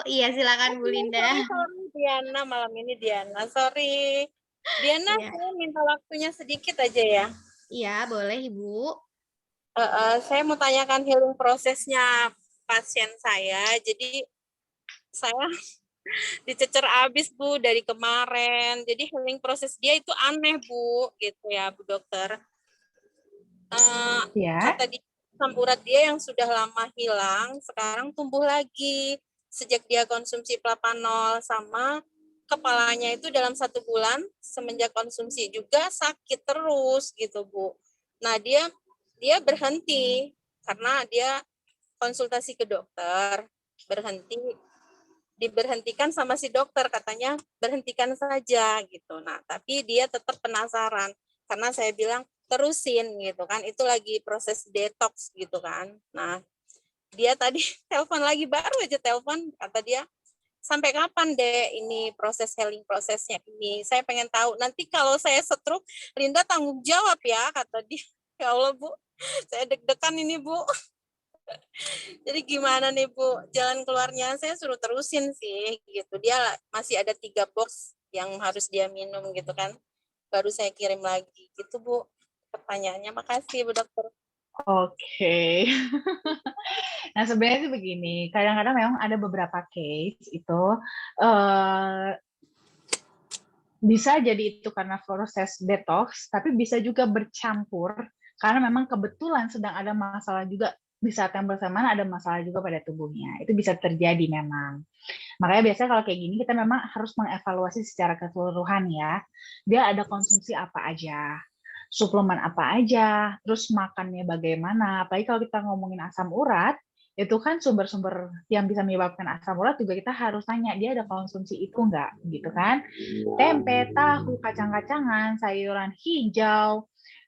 Iya, silakan Bu Linda. Sorry Diana, malam ini Diana. Sorry. Diana, Iya. saya minta waktunya sedikit aja ya. Iya, boleh Ibu. Saya mau tanyakan healing prosesnya pasien saya. Jadi saya dicecer abis Bu dari kemarin. Jadi healing proses dia itu aneh Bu, gitu ya Bu Dokter. Ya. Kata dia, asam urat dia yang sudah lama hilang, sekarang tumbuh lagi sejak dia konsumsi Plapanol, sama kepalanya itu dalam 1 bulan semenjak konsumsi juga sakit terus gitu Bu. Nah dia berhenti karena dia konsultasi ke dokter, diberhentikan sama si dokter, katanya berhentikan saja gitu. Nah tapi dia tetap penasaran karena saya bilang terusin gitu kan, itu lagi proses detox gitu kan. Nah dia tadi telepon lagi, baru aja telepon, kata dia sampai kapan deh ini proses healing prosesnya ini, saya pengen tahu nanti kalau saya stroke Linda tanggung jawab ya, kata dia. Ya Allah Bu, saya deg-degan ini Bu. Jadi gimana nih Bu, jalan keluarnya? Saya suruh terusin sih gitu, dia masih ada 3 box yang harus dia minum gitu kan, baru saya kirim lagi gitu Bu pertanyaannya. Makasih Bu Dokter. Oke. Nah, sebenarnya sih begini, kadang-kadang memang ada beberapa case itu bisa jadi itu karena proses detox, tapi bisa juga bercampur karena memang kebetulan sedang ada masalah juga di saat yang bersamaan, ada masalah juga pada tubuhnya. Itu bisa terjadi memang. Makanya biasanya kalau kayak gini kita memang harus mengevaluasi secara keseluruhan ya. Dia ada konsumsi apa aja, suplemen apa aja, terus makannya bagaimana. Apalagi kalau kita ngomongin asam urat, itu kan sumber-sumber yang bisa menyebabkan asam urat juga kita harus tanya, dia ada konsumsi itu enggak, gitu kan. Tempe, tahu, kacang-kacangan, sayuran hijau,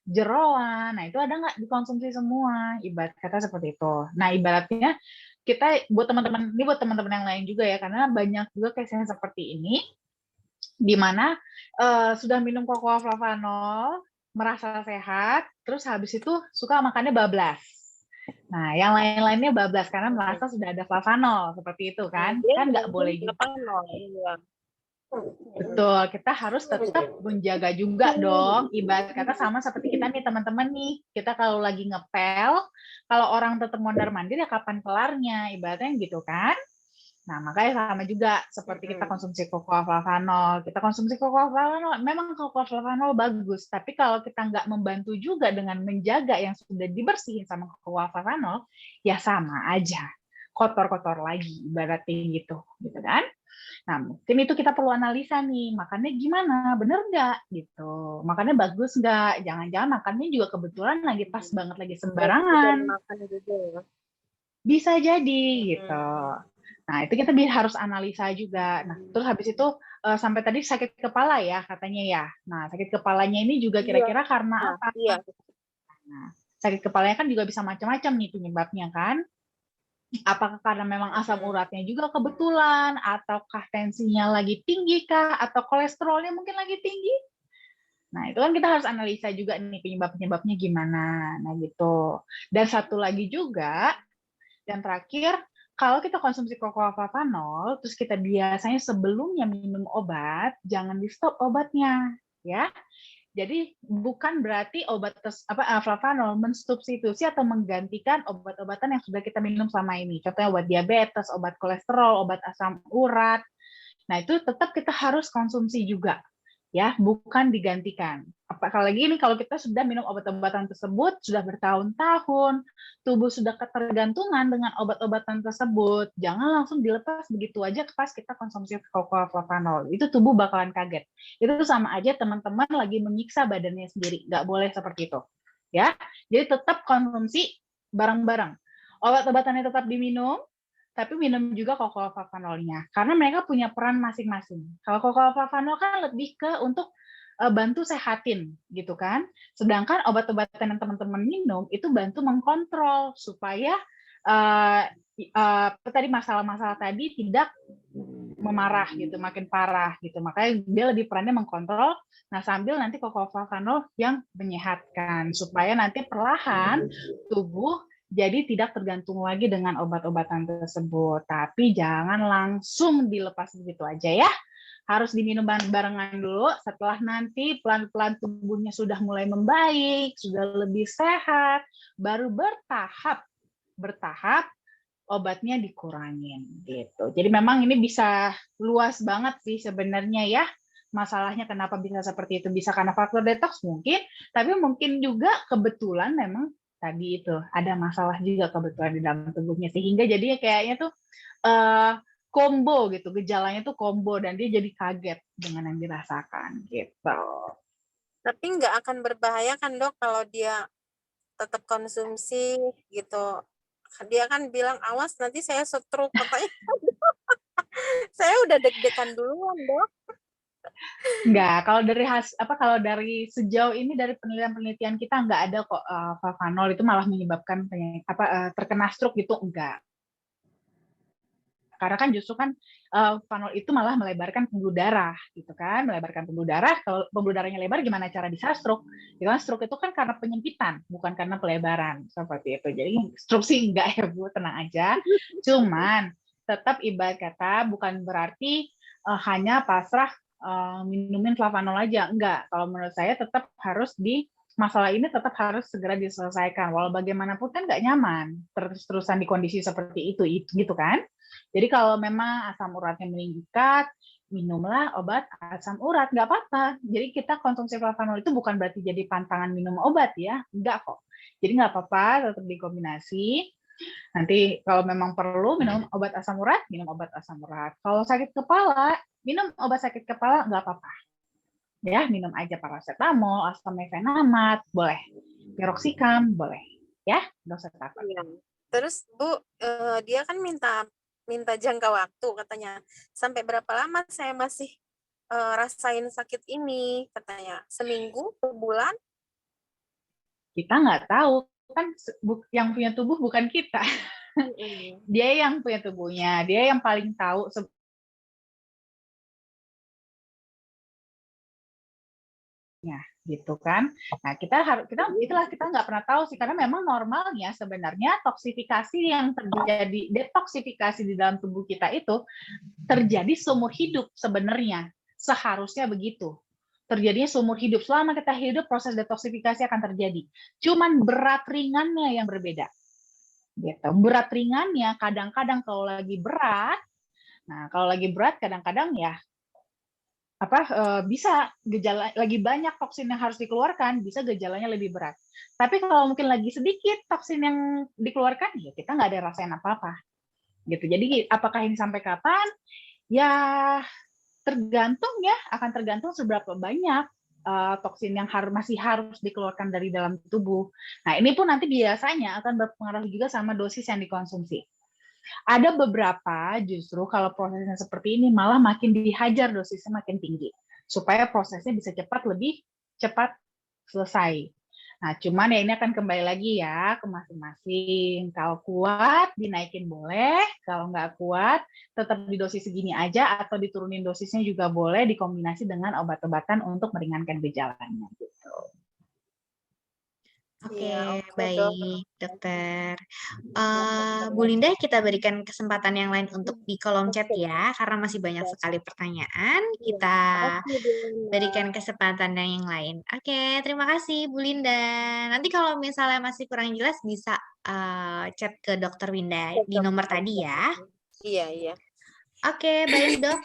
jeroan, nah itu ada nggak dikonsumsi semua, ibarat kata seperti itu. Nah ibaratnya kita buat teman-teman, ini buat teman-teman yang lain juga ya, karena banyak juga case-nya seperti ini, di mana sudah minum kokoa flavanol, merasa sehat, terus habis itu suka makannya bablas. Nah, yang lain-lainnya bablas karena merasa sudah ada flavanol, seperti itu kan. Kan nggak boleh juga. Betul, kita harus tetap menjaga juga dong. Ibarat kata sama seperti kita nih teman-teman nih, kita kalau lagi ngepel, kalau orang tetap mondar-mandir ya kapan kelarnya, ibaratnya gitu kan. Nah, makanya sama juga seperti kita konsumsi kokoa flavanol. Kita konsumsi kokoa flavanol, memang kokoa flavanol bagus, tapi kalau kita nggak membantu juga dengan menjaga yang sudah dibersihin sama kokoa flavanol, ya sama aja. Kotor-kotor lagi, ibaratnya gitu kan. Nah, mungkin itu kita perlu analisa nih, makannya gimana, bener nggak gitu, makannya bagus nggak, jangan-jangan makannya juga kebetulan lagi pas banget lagi sembarangan, bisa jadi gitu. Nah, itu kita harus analisa juga. Nah, terus habis itu sampai tadi sakit kepala ya katanya ya. Nah, sakit kepalanya ini juga kira-kira karena apa? Iya. Nah, Sakit kepalanya kan juga bisa macam-macam nih penyebabnya kan. Apakah karena memang asam uratnya juga kebetulan, ataukah tensinya lagi tinggi kah, atau kolesterolnya mungkin lagi tinggi. Nah, itu kan kita harus analisa juga nih penyebab-penyebabnya gimana. Nah, gitu. Dan satu lagi juga, yang terakhir, kalau kita konsumsi kokoaflavanol, terus kita biasanya sebelumnya minum obat, jangan di-stop obatnya, ya. Jadi bukan berarti flavanol mensubstitusi atau menggantikan obat-obatan yang sudah kita minum selama ini. Contohnya obat diabetes, obat kolesterol, obat asam urat. Nah, itu tetap kita harus konsumsi juga, ya, bukan digantikan. Apalagi ini kalau kita sudah minum obat-obatan tersebut sudah bertahun-tahun, tubuh sudah ketergantungan dengan obat-obatan tersebut, jangan langsung dilepas begitu aja pas kita konsumsi kokoaflavanol. Itu tubuh bakalan kaget. Itu sama aja teman-teman lagi menyiksa badannya sendiri. Nggak boleh seperti itu, ya. Jadi tetap konsumsi bareng-bareng. Obat-obatannya tetap diminum, tapi minum juga kokoaflavanolnya karena mereka punya peran masing-masing. Kalau kokoaflavanol kan lebih ke untuk bantu sehatin gitu kan. Sedangkan obat-obatan yang teman-teman minum itu bantu mengkontrol supaya tadi masalah-masalah tadi tidak memarah gitu, makin parah gitu. Makanya dia lebih perannya mengkontrol. Nah, sambil nanti kokoaflavanol yang menyehatkan supaya nanti perlahan tubuh jadi tidak tergantung lagi dengan obat-obatan tersebut. Tapi jangan langsung dilepas begitu aja ya. Harus diminum barengan dulu. Setelah nanti pelan-pelan tubuhnya sudah mulai membaik, sudah lebih sehat, baru bertahap obatnya dikurangin gitu. Jadi memang ini bisa luas banget sih sebenarnya ya. Masalahnya kenapa bisa seperti itu? Bisa karena faktor detox mungkin, tapi mungkin juga kebetulan memang tadi itu ada masalah juga kebetulan di dalam tubuhnya sehingga jadinya kayaknya tuh combo gitu, gejalanya tuh combo dan dia jadi kaget dengan yang dirasakan gitu. Tapi nggak akan berbahaya kan dok kalau dia tetap konsumsi gitu. Dia kan bilang awas nanti saya stroke katanya. Saya udah deg-degan duluan dok. Enggak, kalau dari sejauh ini dari penelitian kita enggak ada kok flavanol itu malah menyebabkan terkena stroke gitu enggak. Karena kan justru kan flavanol itu malah melebarkan pembuluh darah gitu kan, melebarkan pembuluh darah. Kalau pembuluh darahnya lebar gimana cara bisa stroke? Gitu kan stroke itu kan karena penyempitan, bukan karena pelebaran seperti itu. Jadi stroke sih enggak ya Bu, tenang aja. Cuman tetap ibarat kata bukan berarti hanya pasrah minumin flavanol aja, enggak. Kalau menurut saya tetap harus masalah ini tetap harus segera diselesaikan. Walau bagaimanapun kan nggak nyaman terus-terusan di kondisi seperti itu gitu kan. Jadi kalau memang asam uratnya meningkat, minumlah obat asam urat, nggak apa-apa. Jadi kita konsumsi flavanol itu bukan berarti jadi pantangan minum obat ya, enggak kok. Jadi nggak apa-apa, tetap dikombinasi. Nanti kalau memang perlu minum obat asam urat, minum obat asam urat. Kalau sakit kepala, minum obat sakit kepala nggak apa-apa. Ya, minum aja paracetamol, acetaminophen boleh. Piroxicam boleh. Ya, nggak usah takut. Ya. Terus Bu, dia kan minta jangka waktu katanya. Sampai berapa lama saya masih rasain sakit ini katanya? Seminggu, sebulan? Kita nggak tahu kan yang punya tubuh bukan kita. Dia yang punya tubuhnya, dia yang paling tahu gitu kan. Nah, kita nggak pernah tahu sih karena memang normalnya sebenarnya toksifikasi yang terjadi, detoksifikasi di dalam tubuh kita itu terjadi seumur hidup sebenarnya. Seharusnya begitu. Terjadinya seumur hidup. Selama kita hidup proses detoksifikasi akan terjadi. Cuman berat ringannya yang berbeda. Gitu. Berat ringannya kadang-kadang kalau lagi berat, nah kalau lagi berat kadang-kadang ya bisa gejala lagi banyak toksin yang harus dikeluarkan, bisa gejalanya lebih berat. Tapi kalau mungkin lagi sedikit toksin yang dikeluarkan, ya kita nggak ada rasain apa-apa. Gitu. Jadi apakah ini sampai kapan? Ya tergantung ya, akan tergantung seberapa banyak toksin yang masih harus dikeluarkan dari dalam tubuh. Nah ini pun nanti biasanya akan berpengaruh juga sama dosis yang dikonsumsi. Ada beberapa justru kalau prosesnya seperti ini malah makin dihajar dosisnya makin tinggi supaya prosesnya bisa lebih cepat selesai. Nah, cuman ya ini akan kembali lagi ya ke masing-masing. Kalau kuat, dinaikin boleh. Kalau nggak kuat, tetap di dosis segini aja atau diturunin dosisnya juga boleh dikombinasi dengan obat-obatan untuk meringankan gejalanya. Gitu. Oke, Iya, oke, Dok. baik, dokter. Bu Linda, kita berikan kesempatan yang lain untuk di kolom chat ya, karena masih banyak sekali pertanyaan. Kita Oke, Bu Linda. berikan kesempatan yang lain. Oke, terima kasih Bu Linda. Nanti kalau misalnya masih kurang jelas bisa chat ke Dokter Winda di nomor tadi ya. Iya. Oke, baik dok.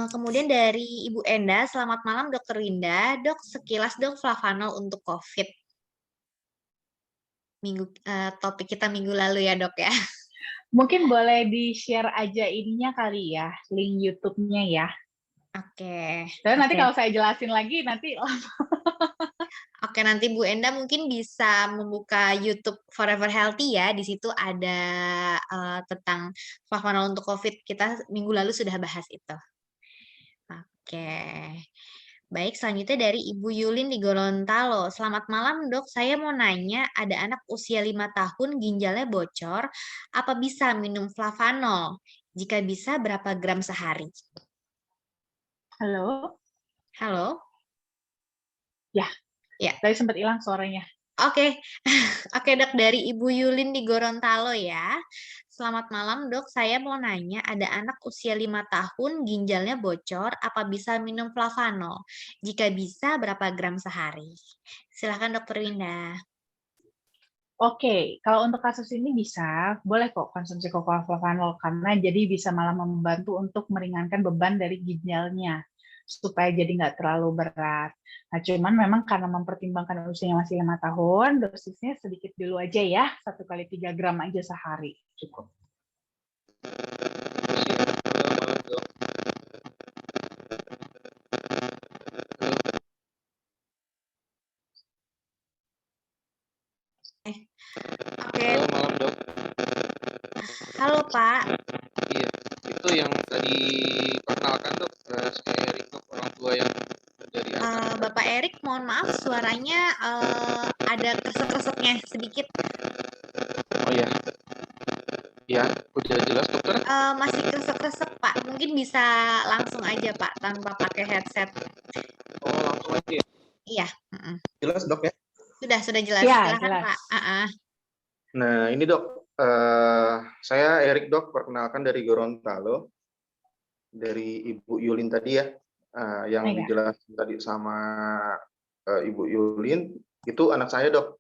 Kemudian dari Ibu Enda, selamat malam Dokter Winda. Dok, sekilas dok flavanol untuk COVID. Topik kita minggu lalu ya dok ya. Mungkin boleh di-share aja ininya kali ya, link YouTube-nya ya. Oke. Dan nanti Oke. kalau saya jelasin lagi nanti Oke, nanti Bu Enda mungkin bisa membuka YouTube Forever Healthy ya. Di situ ada tentang flavanol untuk COVID. Kita minggu lalu sudah bahas itu. Oke. Baik, selanjutnya dari Ibu Yulin di Gorontalo. Selamat malam dok, saya mau nanya, ada anak usia 5 tahun ginjalnya bocor, apa bisa minum flavanol? Jika bisa, berapa gram sehari? halo. Halo? Ya. Ya. Tadi sempat hilang suaranya. Oke, oke dok, dari Ibu Yulin di Gorontalo ya. Selamat malam dok, saya mau nanya, ada anak usia 5 tahun ginjalnya bocor, apa bisa minum flavanol? Jika bisa, berapa gram sehari? Silahkan dokter Winda. Oke, kalau untuk kasus ini bisa, boleh kok konsumsi flavanol karena jadi bisa malah membantu untuk meringankan beban dari ginjalnya supaya jadi nggak terlalu berat. Nah, cuman memang karena mempertimbangkan usianya masih 5 tahun, dosisnya sedikit dulu aja ya, 1 kali 3 gram aja sehari cukup. Oke. Halo, malam dok. Halo Pak. Iya, itu yang tadi perkenalkan dok, saya Erik dok, orang tua yang dari anak. Bapak Erik, mohon maaf suaranya ada kresek-kreseknya sedikit. Oh ya, ya, udah jelas dokter. Masih kresek-kresek Pak, mungkin bisa langsung aja Pak tanpa pakai headset. Oh langsung aja. Iya. Jelas dok ya? Sudah jelas. Ya, Silakan jelas. Pak. Nah ini dok, saya Erik dok, perkenalkan dari Gorontalo, dari Ibu Yulin tadi ya, yang Iya. dijelaskan tadi sama Ibu Yulin, itu anak saya dok.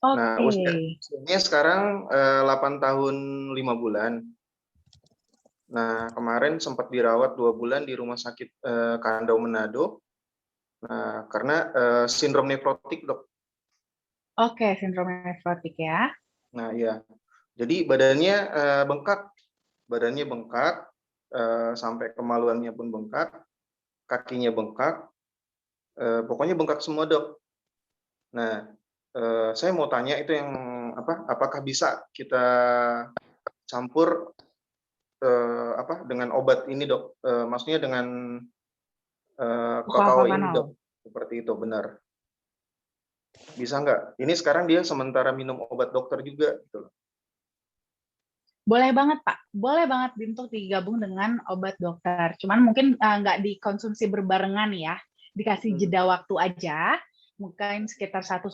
Oke. Nah usianya sekarang 8 tahun 5 bulan. Nah kemarin sempat dirawat 2 bulan di rumah sakit Kandau Manado. Nah karena sindrom nefrotik dok. Oke, sindrom nefrotik ya. Nah ya, jadi badannya bengkak, sampai kemaluannya pun bengkak, kakinya bengkak, pokoknya bengkak semua dok. Nah saya mau tanya itu yang apakah bisa kita campur dengan obat ini dok, maksudnya dengan kakao ini Flavanol. dok, seperti itu benar? Bisa nggak? Ini sekarang dia sementara minum obat dokter juga gitu loh. Boleh banget Pak, boleh banget untuk digabung dengan obat dokter. Cuman mungkin nggak dikonsumsi berbarengan ya, dikasih jeda waktu aja, mungkin sekitar 1-2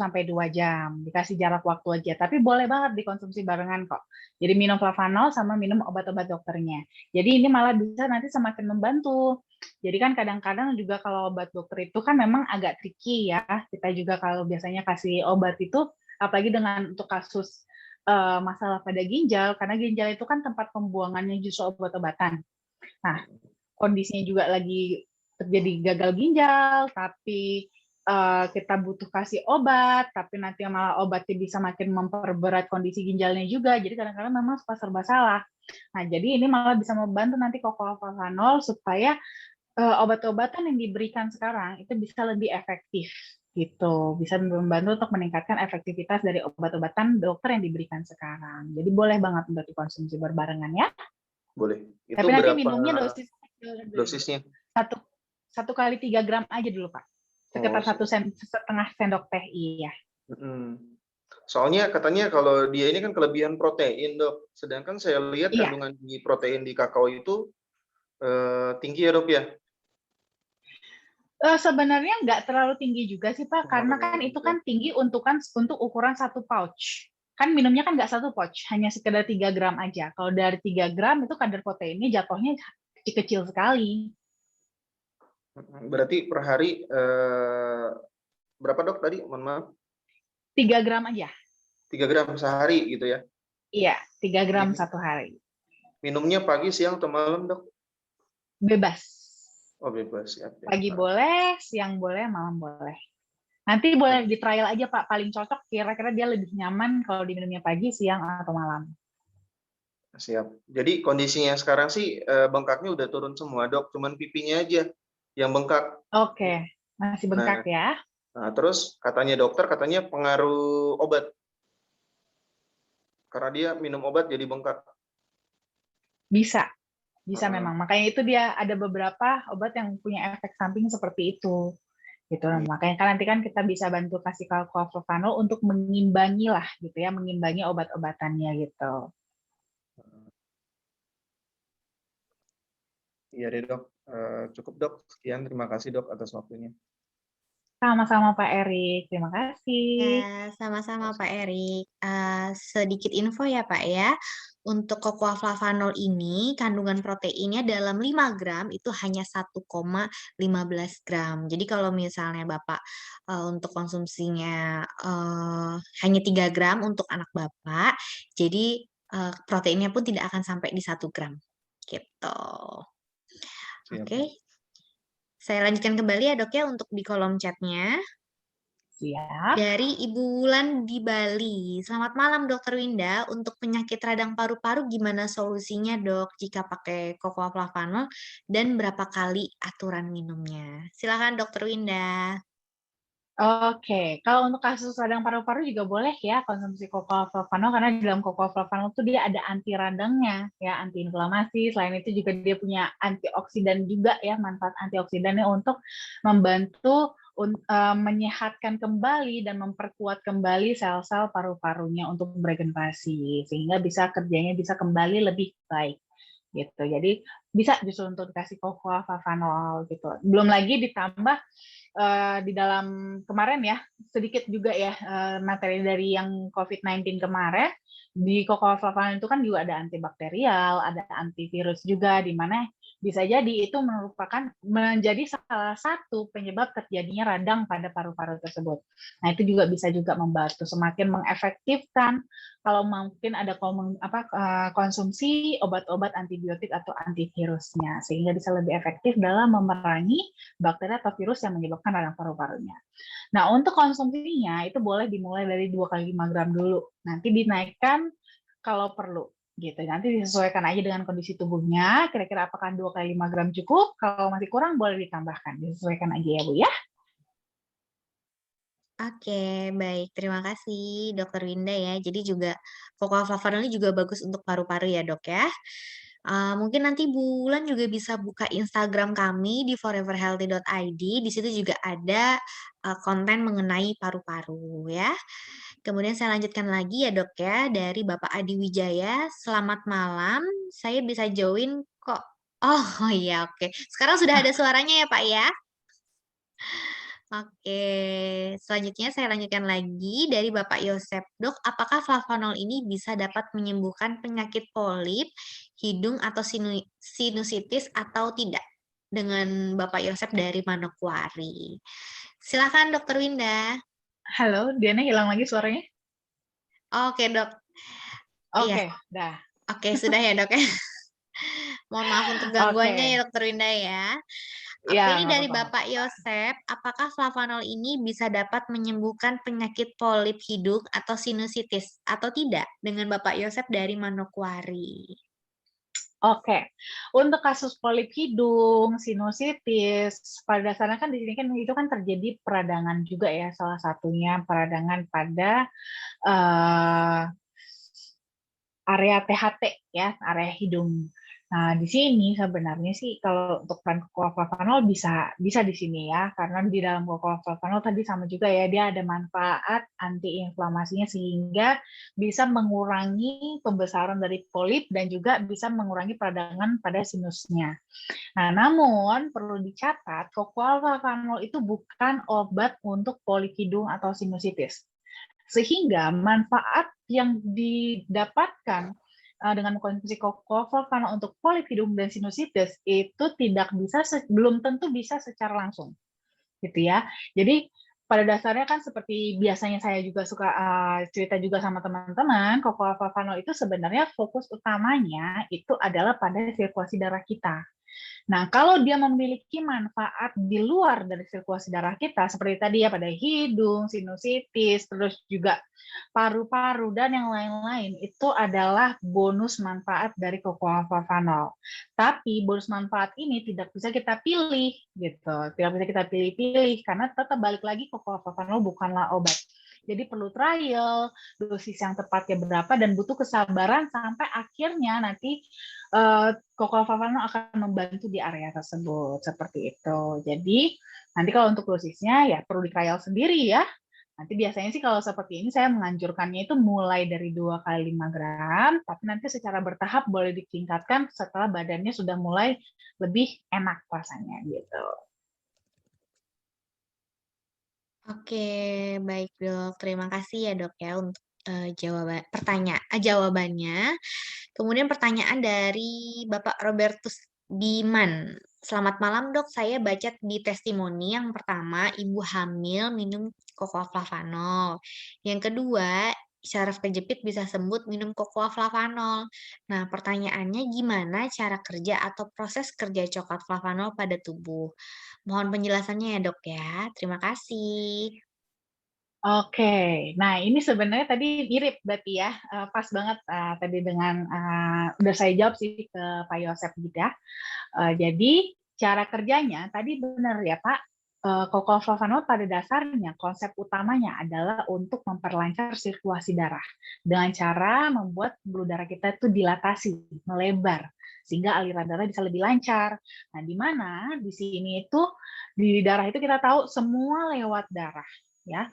jam, dikasih jarak waktu aja. Tapi boleh banget dikonsumsi barengan kok. Jadi minum flavanol sama minum obat-obat dokternya. Jadi ini malah bisa nanti semakin membantu. Jadi kan kadang-kadang juga kalau obat dokter itu kan memang agak tricky ya. Kita juga kalau biasanya kasih obat itu, apalagi dengan untuk kasus masalah pada ginjal, karena ginjal itu kan tempat pembuangannya justru obat-obatan. Nah, kondisinya juga lagi terjadi gagal ginjal, tapi kita butuh kasih obat, tapi nanti malah obatnya bisa makin memperberat kondisi ginjalnya juga, jadi kadang-kadang memang suka serba salah. Nah, jadi ini malah bisa membantu nanti flavanol supaya obat-obatan yang diberikan sekarang itu bisa lebih efektif. Gitu, bisa membantu untuk meningkatkan efektivitas dari obat-obatan dokter yang diberikan sekarang. Jadi boleh banget untuk dikonsumsi berbarengan ya. Boleh. Itu tapi nanti berapa minumnya dosisnya? 1 kali 3 gram aja dulu Pak. Sekitar Oh, 1,5 sendok teh, iya. Soalnya katanya kalau dia ini kan kelebihan protein, Dok. Sedangkan saya lihat Iya. kandungan di protein di kakao itu tinggi ya, Dok ya? Sebenarnya nggak terlalu tinggi juga sih Pak, karena kan terlalu itu tinggi. kan tinggi untuk ukuran 1 pouch. Kan minumnya kan nggak 1 pouch, hanya sekedar 3 gram aja. Kalau dari 3 gram itu kadar proteinnya jatuhnya kecil sekali. Berarti per hari berapa, Dok, tadi? Mohon maaf. 3 gram aja. 3 gram sehari gitu ya? Iya, 3 gram Ini satu hari. minumnya pagi, siang, atau malam, Dok? Bebas. Oh, bebas ya. Pagi boleh, siang boleh, malam boleh. Nanti boleh di trial aja Pak, paling cocok kira-kira dia lebih nyaman kalau diminumnya pagi, siang, atau malam. Siap. Jadi kondisinya sekarang sih bengkaknya udah turun semua, Dok. Cuman pipinya aja yang bengkak. Oke, masih bengkak ya. Nah, terus katanya dokter, katanya pengaruh obat. Karena dia minum obat jadi bengkak. Bisa memang. Makanya itu dia ada beberapa obat yang punya efek samping seperti itu. Gitu. Makanya kan nanti kan kita bisa bantu kasih Calcoflavanol untuk mengimbangi lah gitu ya, mengimbangi obat-obatannya gitu. Iya deh, Dok. Cukup, Dok. Sekian, terima kasih, Dok, atas waktunya. Sama-sama Pak Erik, terima kasih. Ya, sama-sama Pak Erik. Sedikit info ya Pak ya. Untuk Cocoa Flavanol ini kandungan proteinnya dalam 5 gram itu hanya 1,15 gram. Jadi kalau misalnya Bapak untuk konsumsinya hanya 3 gram untuk anak Bapak, jadi proteinnya pun tidak akan sampai di 1 gram. Gitu. Oke. Saya lanjutkan kembali ya Dok ya untuk di kolom chatnya. Siap. Dari Ibu Wulan di Bali. Selamat malam Dokter Winda. Untuk penyakit radang paru-paru gimana solusinya Dok jika pakai Cocoa Flavanol dan berapa kali aturan minumnya? Silakan Dokter Winda. Oke, kalau untuk kasus radang paru-paru juga boleh ya konsumsi Cocoa Flavanol karena di dalam Cocoa Flavanol itu dia ada anti radangnya ya, anti inflamasi. Selain itu juga dia punya antioksidan juga ya, manfaat antioksidannya untuk membantu menyehatkan kembali dan memperkuat kembali sel-sel paru-parunya untuk beregenerasi sehingga bisa kerjanya bisa kembali lebih baik gitu. Jadi bisa justru untuk dikasih Cocoa Flavanol gitu. Belum lagi ditambah di dalam kemarin ya sedikit juga ya materi dari yang COVID-19 kemarin di Cocoa Flavanol itu kan juga ada antibakterial, ada antivirus juga di mana bisa jadi itu merupakan menjadi salah satu penyebab terjadinya radang pada paru-paru tersebut. Nah, itu juga bisa juga membantu semakin mengefektifkan kalau mungkin ada konsumsi obat-obat antibiotik atau antivirusnya sehingga bisa lebih efektif dalam memerangi bakteri atau virus yang menyebabkan radang paru-parunya. Nah, untuk konsumsinya itu boleh dimulai dari 2 kali 5 gram dulu. Nanti dinaikkan kalau perlu gitu. Nanti disesuaikan aja dengan kondisi tubuhnya, kira-kira apakah 2 kali 5 gram cukup, kalau masih kurang boleh ditambahkan. Disesuaikan aja ya, Bu ya. Oke, baik. Terima kasih Dokter Winda ya. Jadi juga Cocoa Flavanol ini juga bagus untuk paru-paru ya Dok ya. Mungkin nanti Bulan juga bisa buka Instagram kami di foreverhealthy.id. Di situ juga ada konten mengenai paru-paru ya. Kemudian saya lanjutkan lagi ya Dok ya dari Bapak Adi Wijaya. Selamat malam. Saya bisa join kok. Oh iya oke. Sekarang sudah ada suaranya ya Pak ya. Oke, selanjutnya saya lanjutkan lagi dari Bapak Yosep. Dok, apakah flavanol ini bisa dapat menyembuhkan penyakit polip, hidung, atau sinusitis atau tidak? Dengan Bapak Yosep dari Manokwari. Silakan Dokter Winda. Halo, Diana hilang lagi suaranya? Oke dok. Oke, Iya. dah. Oke, sudah ya dok ya. Mohon maaf untuk gangguannya ya Dokter Winda ya. Oke, Ya, ini nggak dari apa-apa. Bapak Yosep, apakah flavanol ini bisa dapat menyembuhkan penyakit polip hidung atau sinusitis atau tidak? Dengan Bapak Yosep dari Manokwari. Oke, untuk kasus polip hidung, sinusitis, pada dasarnya kan di sini kan itu kan terjadi peradangan juga ya, salah satunya peradangan pada area THT ya, area hidung. Nah, di sini sebenarnya sih kalau untuk peran kokoaflavanol bisa di sini ya, karena di dalam kokoaflavanol tadi sama juga ya, dia ada manfaat antiinflamasinya sehingga bisa mengurangi pembesaran dari polip dan juga bisa mengurangi peradangan pada sinusnya. Nah, namun perlu dicatat, kokoaflavanol itu bukan obat untuk polip hidung atau sinusitis. Sehingga manfaat yang didapatkan dengan konsumsi kokoaflavanol untuk polip hidung dan sinusitis itu tidak bisa, belum tentu bisa secara langsung, gitu ya. Jadi pada dasarnya kan seperti biasanya saya juga suka cerita juga sama teman-teman, kokoaflavanol itu sebenarnya fokus utamanya itu adalah pada sirkulasi darah kita. Nah, kalau dia memiliki manfaat di luar dari sirkulasi darah kita, seperti tadi ya pada hidung, sinusitis, terus juga paru-paru, dan yang lain-lain, itu adalah bonus manfaat dari kokoaflavanol. Tapi bonus manfaat ini tidak bisa kita pilih, gitu. Tidak bisa kita pilih-pilih, karena tetap balik lagi kokoaflavanol bukanlah obat. Jadi perlu trial, dosis yang tepatnya berapa, dan butuh kesabaran sampai akhirnya nanti kokoaflavanol akan membantu di area tersebut, seperti itu. Jadi nanti kalau untuk dosisnya ya perlu di trial sendiri ya. Nanti biasanya sih kalau seperti ini saya menganjurkannya itu mulai dari 2 kali 5 gram, tapi nanti secara bertahap boleh ditingkatkan setelah badannya sudah mulai lebih enak rasanya gitu. Oke, baik Dok. Terima kasih ya Dok ya untuk jawabannya. Kemudian pertanyaan dari Bapak Robertus Biman. Selamat malam Dok, saya baca di testimoni yang pertama, ibu hamil minum kokoaflavanol. Yang kedua, syaraf kejepit bisa sembuh minum kokoaflavanol. Nah, pertanyaannya gimana cara kerja atau proses kerja coklat flavanol pada tubuh? Mohon penjelasannya ya Dok ya. Terima kasih. Oke, nah ini sebenarnya tadi mirip berarti ya, pas banget tadi dengan udah saya jawab sih ke Pak Yosep gitu ya. Jadi cara kerjanya tadi benar ya Pak, kokoaflavanol pada dasarnya konsep utamanya adalah untuk memperlancar sirkulasi darah dengan cara membuat pembuluh darah kita itu dilatasi, melebar sehingga aliran darah bisa lebih lancar. Nah, di mana di sini itu di darah itu kita tahu semua lewat darah ya.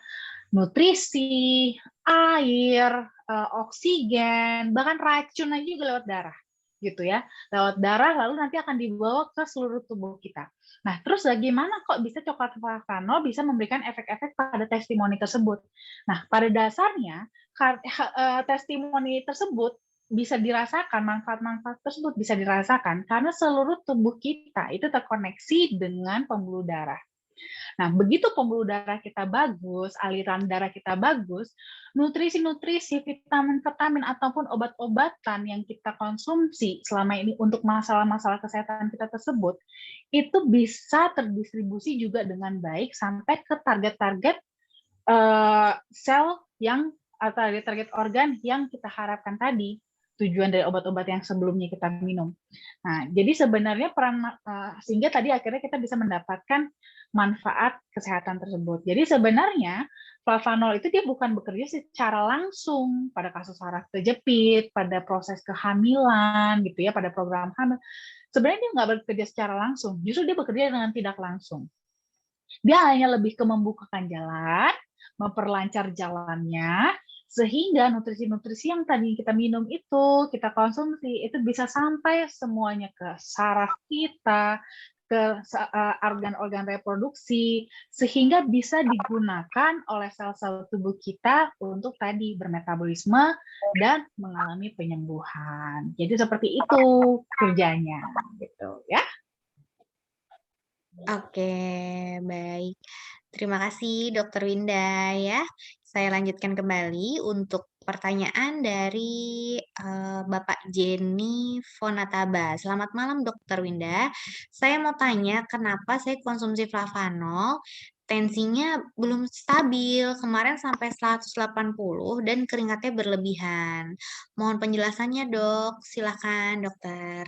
Nutrisi, air, oksigen, bahkan racun aja juga lewat darah gitu ya, lewat darah lalu nanti akan dibawa ke seluruh tubuh kita. Nah, terus bagaimana kok bisa coklat flavanol bisa memberikan efek-efek pada testimoni tersebut? Nah, pada dasarnya testimoni tersebut bisa dirasakan, manfaat-manfaat tersebut bisa dirasakan karena seluruh tubuh kita itu terkoneksi dengan pembuluh darah. Nah, begitu pembuluh darah kita bagus, aliran darah kita bagus, nutrisi-nutrisi, vitamin-vitamin, ataupun obat-obatan yang kita konsumsi selama ini untuk masalah-masalah kesehatan kita tersebut, itu bisa terdistribusi juga dengan baik sampai ke target-target sel yang atau target organ yang kita harapkan tadi, tujuan dari obat-obat yang sebelumnya kita minum. Nah, jadi sebenarnya peran sehingga tadi akhirnya kita bisa mendapatkan manfaat kesehatan tersebut. Jadi sebenarnya flavanol itu dia bukan bekerja secara langsung pada kasus saraf kejepit, pada proses kehamilan gitu ya, pada program hamil. Sebenarnya dia nggak bekerja secara langsung, justru dia bekerja dengan tidak langsung. Dia hanya lebih ke membukakan jalan, memperlancar jalannya, sehingga nutrisi-nutrisi yang tadi kita minum itu, kita konsumsi, itu bisa sampai semuanya ke saraf kita, ke organ-organ reproduksi, sehingga bisa digunakan oleh sel-sel tubuh kita untuk tadi bermetabolisme dan mengalami penyembuhan. Jadi seperti itu kerjanya, gitu ya. Oke, baik. Terima kasih Dokter Winda ya. Saya lanjutkan kembali untuk pertanyaan dari Bapak Jenny Fonataba. Selamat malam Dokter Winda. Saya mau tanya kenapa saya konsumsi flavanol, tensinya belum stabil, kemarin sampai 180 dan keringatnya berlebihan. Mohon penjelasannya dok, silakan dokter.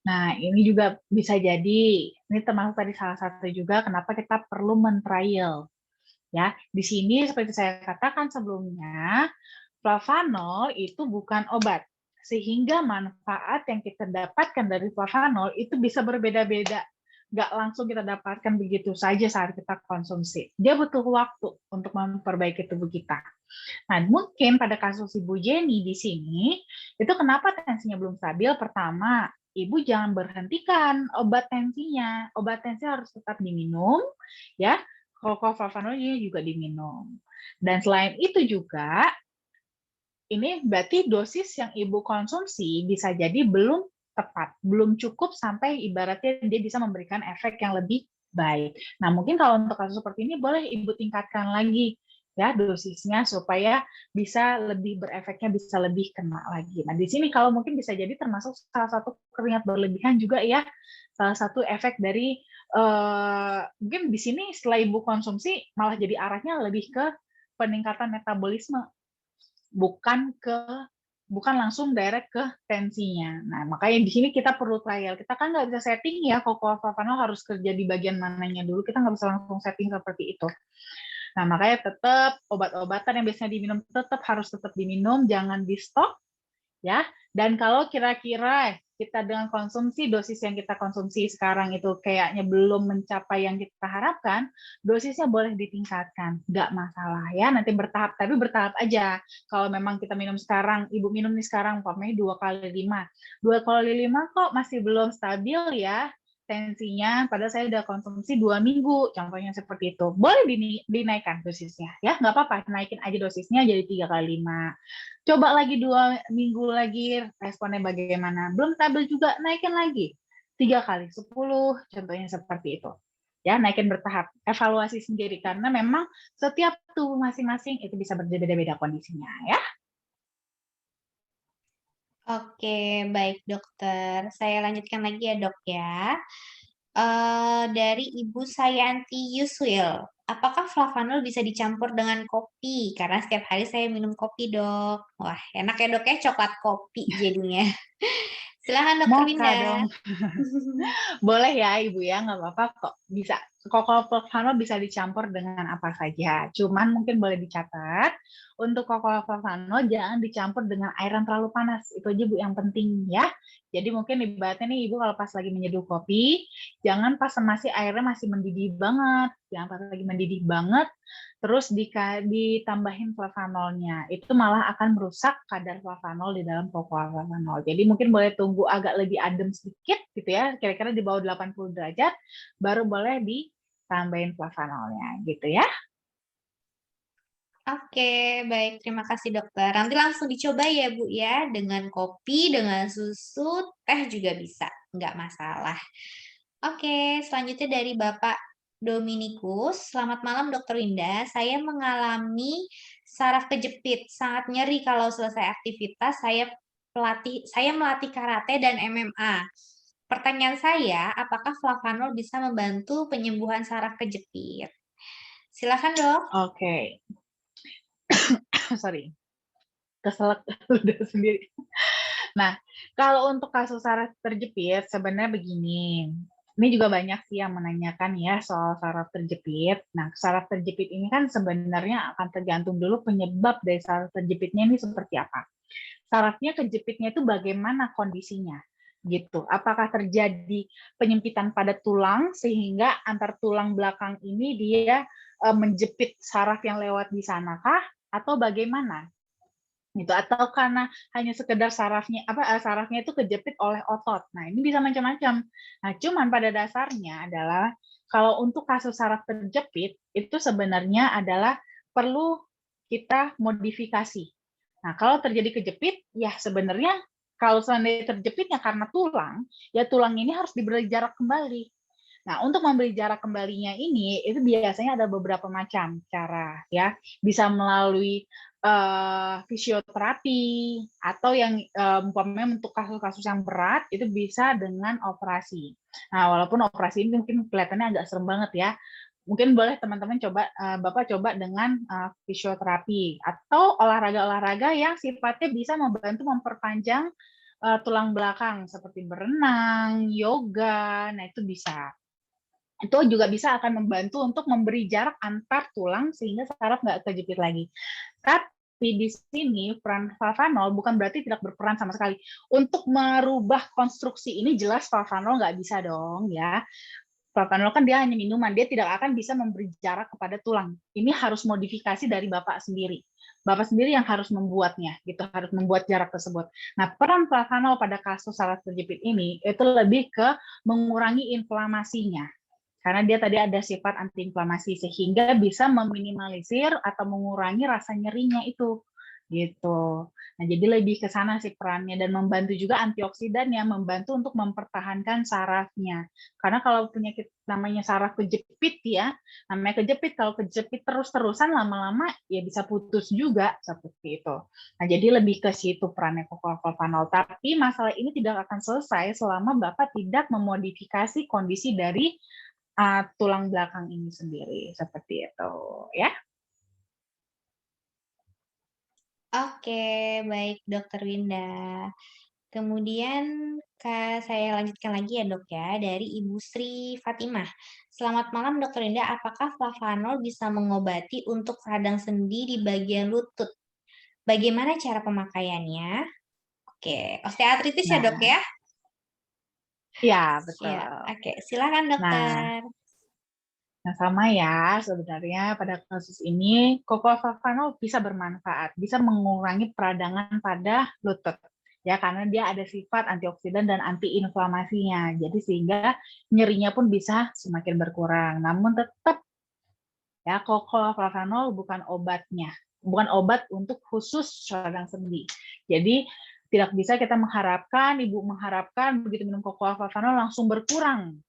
Nah, ini juga bisa jadi, ini termasuk tadi salah satu juga kenapa kita perlu men-trial. Ya, di sini seperti saya katakan sebelumnya, flavanol itu bukan obat. sehingga manfaat yang kita dapatkan dari flavanol itu bisa berbeda-beda. Nggak langsung kita dapatkan begitu saja saat kita konsumsi. Dia butuh waktu untuk memperbaiki tubuh kita. Nah, mungkin pada kasus Ibu Jenny di sini, itu kenapa tensinya belum stabil? Pertama, Ibu jangan berhentikan obat tensinya. Obat tensi harus tetap diminum, ya. Flavanolnya juga diminum. Dan selain itu juga, ini berarti dosis yang Ibu konsumsi bisa jadi belum tepat, belum cukup sampai ibaratnya dia bisa memberikan efek yang lebih baik. Nah, mungkin kalau untuk kasus seperti ini boleh Ibu tingkatkan lagi ya dosisnya supaya bisa lebih berefeknya, bisa lebih kena lagi. Nah, di sini kalau mungkin bisa jadi termasuk salah satu keringat berlebihan juga ya, salah satu efek dari mungkin di sini setelah Ibu konsumsi malah jadi arahnya lebih ke peningkatan metabolisme, bukan langsung direct ke tensinya. Nah, makanya di sini kita perlu trial. Kita kan nggak bisa setting ya, kalau flavanol harus kerja di bagian mananya dulu. Kita nggak bisa langsung setting seperti itu. Nah, makanya tetap obat-obatan yang biasanya diminum harus tetap diminum, jangan di stop, ya. Dan kalau kira-kira kita dengan konsumsi, dosis yang kita konsumsi sekarang itu kayaknya belum mencapai yang kita harapkan, dosisnya boleh ditingkatkan, nggak masalah ya, nanti bertahap, tapi bertahap aja. Kalau memang kita minum sekarang, Ibu minum nih sekarang, umpamanya 2x5. 2x5 kok masih belum stabil ya tensinya, padahal saya udah konsumsi 2 minggu, contohnya seperti itu. Boleh dinaikkan dosisnya, ya nggak apa-apa, naikin aja dosisnya jadi 3x5. Coba lagi 2 minggu lagi, responnya bagaimana? Belum stabil juga, naikin lagi. 3x10, contohnya seperti itu. Ya, naikin bertahap. Evaluasi sendiri, karena memang setiap tubuh masing-masing itu bisa berbeda-beda kondisinya. Ya. Oke, baik dokter. Saya lanjutkan lagi ya dok ya. Dari Ibu Sayanti Yuswil, apakah flavanol bisa dicampur dengan kopi? Karena setiap hari saya minum kopi dok. Wah, enak ya dok ya, coklat kopi jadinya. Silahkan dokter Mocha Winda. dong. Boleh ya Ibu ya, nggak apa-apa kok. Bisa. Kalau flavanol bisa dicampur dengan apa saja. Cuman mungkin boleh dicatat, untuk flavanol jangan dicampur dengan air yang terlalu panas. Itu aja Bu yang penting ya. Jadi mungkin ibaratnya nih Ibu kalau pas lagi menyeduh kopi, jangan pas airnya masih mendidih banget. Jangan pas lagi mendidih banget, terus ditambahin flavanolnya. Itu malah akan merusak kadar flavanol di dalam cocoa flavanol. Jadi mungkin boleh tunggu agak lebih adem sedikit gitu ya, kira-kira di bawah 80 derajat, baru boleh ditambahin flavanolnya gitu ya. Oke, baik. Terima kasih dokter. Nanti langsung dicoba ya Bu ya, dengan kopi, dengan susu, teh juga bisa. Nggak masalah. Oke, selanjutnya dari Bapak Dominikus. Selamat malam Dokter Winda. Saya mengalami saraf kejepit, sangat nyeri kalau selesai aktivitas. Saya melatih karate dan MMA. Pertanyaan saya, apakah flavanol bisa membantu penyembuhan saraf kejepit? Silakan dok. Oke. Sorry. Keselak udah sendiri. Nah, kalau untuk kasus saraf terjepit, sebenarnya begini. Ini juga banyak sih yang menanyakan ya soal saraf terjepit. Nah, saraf terjepit ini kan sebenarnya akan tergantung dulu penyebab dari saraf terjepitnya ini seperti apa. Sarafnya kejepitnya itu bagaimana kondisinya gitu. Apakah terjadi penyempitan pada tulang sehingga antar tulang belakang ini dia menjepit saraf yang lewat di sanakah atau bagaimana? Gitu, atau karena hanya sekedar sarafnya itu kejepit oleh otot. Nah, ini bisa macam-macam. Nah, cuman pada dasarnya adalah kalau untuk kasus saraf terjepit itu sebenarnya adalah perlu kita modifikasi. Nah, kalau terjadi kejepit, ya sebenarnya kalau seandainya terjepitnya karena tulang, ya tulang ini harus diberi jarak kembali. Nah, untuk memberi jarak kembalinya ini, itu biasanya ada beberapa macam cara, ya. Bisa melalui fisioterapi, atau yang umpamanya untuk kasus-kasus yang berat, itu bisa dengan operasi. Nah, walaupun operasi ini mungkin kelihatannya agak serem banget ya, mungkin boleh teman-teman coba, Bapak coba dengan fisioterapi, atau olahraga-olahraga yang sifatnya bisa membantu memperpanjang tulang belakang, seperti berenang, yoga, nah itu bisa. Itu juga bisa akan membantu untuk memberi jarak antar tulang sehingga saraf nggak kejepit lagi. Tapi di sini peran flavanol bukan berarti tidak berperan sama sekali. Untuk merubah konstruksi ini jelas flavanol nggak bisa dong ya. Flavanol kan dia hanya minuman, dia tidak akan bisa memberi jarak kepada tulang. Ini harus modifikasi dari Bapak sendiri. Bapak sendiri yang harus membuatnya, gitu, harus membuat jarak tersebut. Nah, peran flavanol pada kasus saraf terjepit ini itu lebih ke mengurangi inflamasinya. Karena dia tadi ada sifat antiinflamasi sehingga bisa meminimalisir atau mengurangi rasa nyerinya itu gitu. Nah, jadi lebih ke sana sih perannya dan membantu juga antioksidan yang membantu untuk mempertahankan sarafnya. Karena kalau penyakit namanya saraf kejepit ya, namanya kejepit, kalau kejepit terus-terusan lama-lama ya bisa putus juga seperti itu. Nah, jadi lebih ke situ perannya flavanol. Tapi masalah ini tidak akan selesai selama Bapak tidak memodifikasi kondisi dari tulang belakang ini sendiri seperti itu ya. Oke, baik Dokter Winda. Kemudian saya lanjutkan lagi ya dok ya, dari Ibu Sri Fatimah. Selamat malam Dokter Winda, apakah flavanol bisa mengobati untuk radang sendi di bagian lutut? Bagaimana cara pemakaiannya? Oke, osteoartritis ya dok ya? Iya, betul. Ya, oke, silakan dokter. Nah, sama ya sebenarnya pada kasus ini flavanol bisa bermanfaat, bisa mengurangi peradangan pada lutut. Ya, karena dia ada sifat antioksidan dan antiinflamasinya. Jadi sehingga nyerinya pun bisa semakin berkurang. Namun tetap ya flavanol bukan obatnya, bukan obat untuk khusus radang sendi. Jadi tidak bisa kita mengharapkan, Ibu mengharapkan begitu minum flavanol langsung berkurang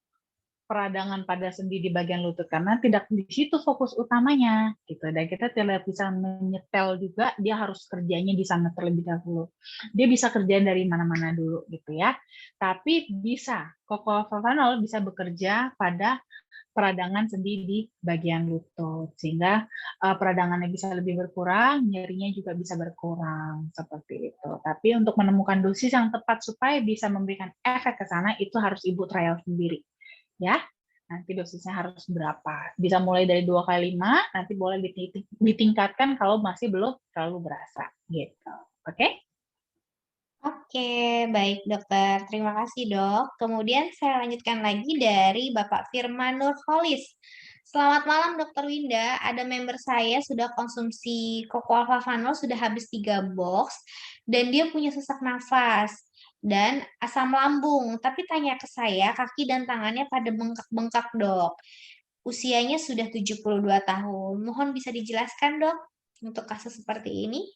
peradangan pada sendi di bagian lutut karena tidak di situ fokus utamanya gitu, dan kita tidak bisa menyetel juga dia harus kerjanya di sana terlebih dahulu. Dia bisa kerja dari mana-mana dulu gitu ya, tapi bisa flavanol bisa bekerja pada peradangan sendi di bagian lutut sehingga peradangannya bisa lebih berkurang, nyerinya juga bisa berkurang seperti itu. Tapi untuk menemukan dosis yang tepat supaya bisa memberikan efek ke sana itu harus Ibu trial sendiri. Ya, nanti dosisnya harus berapa? Bisa mulai dari 2x5, nanti boleh ditingkatkan kalau masih belum terlalu berasa, gitu. Oke? Oke, baik dokter. Terima kasih dok. Kemudian saya lanjutkan lagi dari Bapak Firman Nurholis. Selamat malam dokter Winda. Ada member saya sudah konsumsi flavanol sudah habis 3 box dan dia punya sesak nafas dan asam lambung. Tapi tanya ke saya, kaki dan tangannya pada bengkak-bengkak dok. Usianya sudah 72 tahun. Mohon bisa dijelaskan dok untuk kasus seperti ini?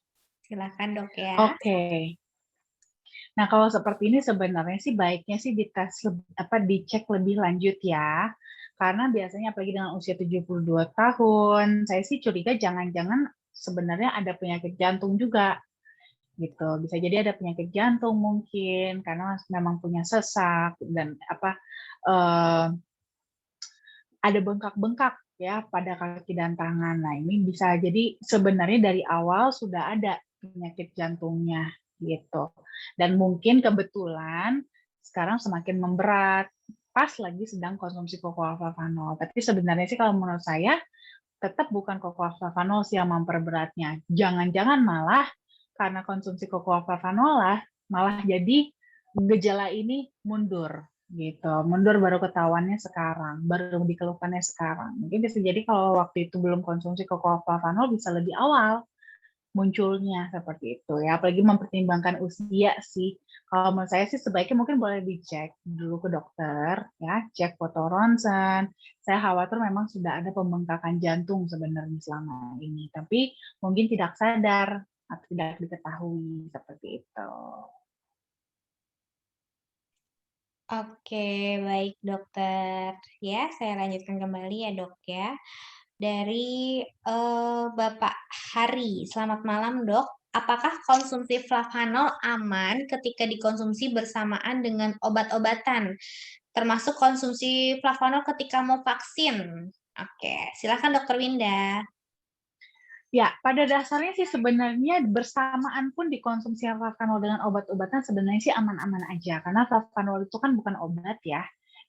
Silakan dok ya. Oke. Nah, kalau seperti ini sebenarnya sih baiknya sih dicek lebih lanjut ya. Karena biasanya apalagi dengan usia 72 tahun, saya sih curiga jangan-jangan sebenarnya ada penyakit jantung juga. Gitu. Bisa jadi ada penyakit jantung mungkin karena memang punya sesak dan ada bengkak-bengkak ya pada kaki dan tangan. Nah, ini bisa jadi sebenarnya dari awal sudah ada penyakit jantungnya gitu. Dan mungkin kebetulan sekarang semakin memberat pas lagi sedang konsumsi flavanol. Tapi sebenarnya sih kalau menurut saya tetap bukan flavanol sih yang memperberatnya. Jangan-jangan malah karena konsumsi flavanol malah jadi gejala ini mundur gitu. Mundur baru ketahuannya sekarang, baru dikeluhkannya sekarang. Mungkin bisa jadi kalau waktu itu belum konsumsi flavanol bisa lebih awal munculnya seperti itu ya, apalagi mempertimbangkan usia sih. Kalau menurut saya sih sebaiknya mungkin boleh dicek dulu ke dokter ya, cek foto ronsen. Saya khawatir memang sudah ada pembengkakan jantung sebenarnya selama ini, tapi mungkin tidak sadar atau tidak diketahui seperti itu. Oke, baik dokter. Ya, saya lanjutkan kembali ya dok ya. Dari Bapak Hari, selamat malam dok. Apakah konsumsi flavanol aman ketika dikonsumsi bersamaan dengan obat-obatan? Termasuk konsumsi flavanol ketika mau vaksin? Oke, silakan dokter Winda. Ya, pada dasarnya sih sebenarnya bersamaan pun dikonsumsi flavanol dengan obat-obatan sebenarnya sih aman-aman aja. Karena flavanol itu kan bukan obat ya.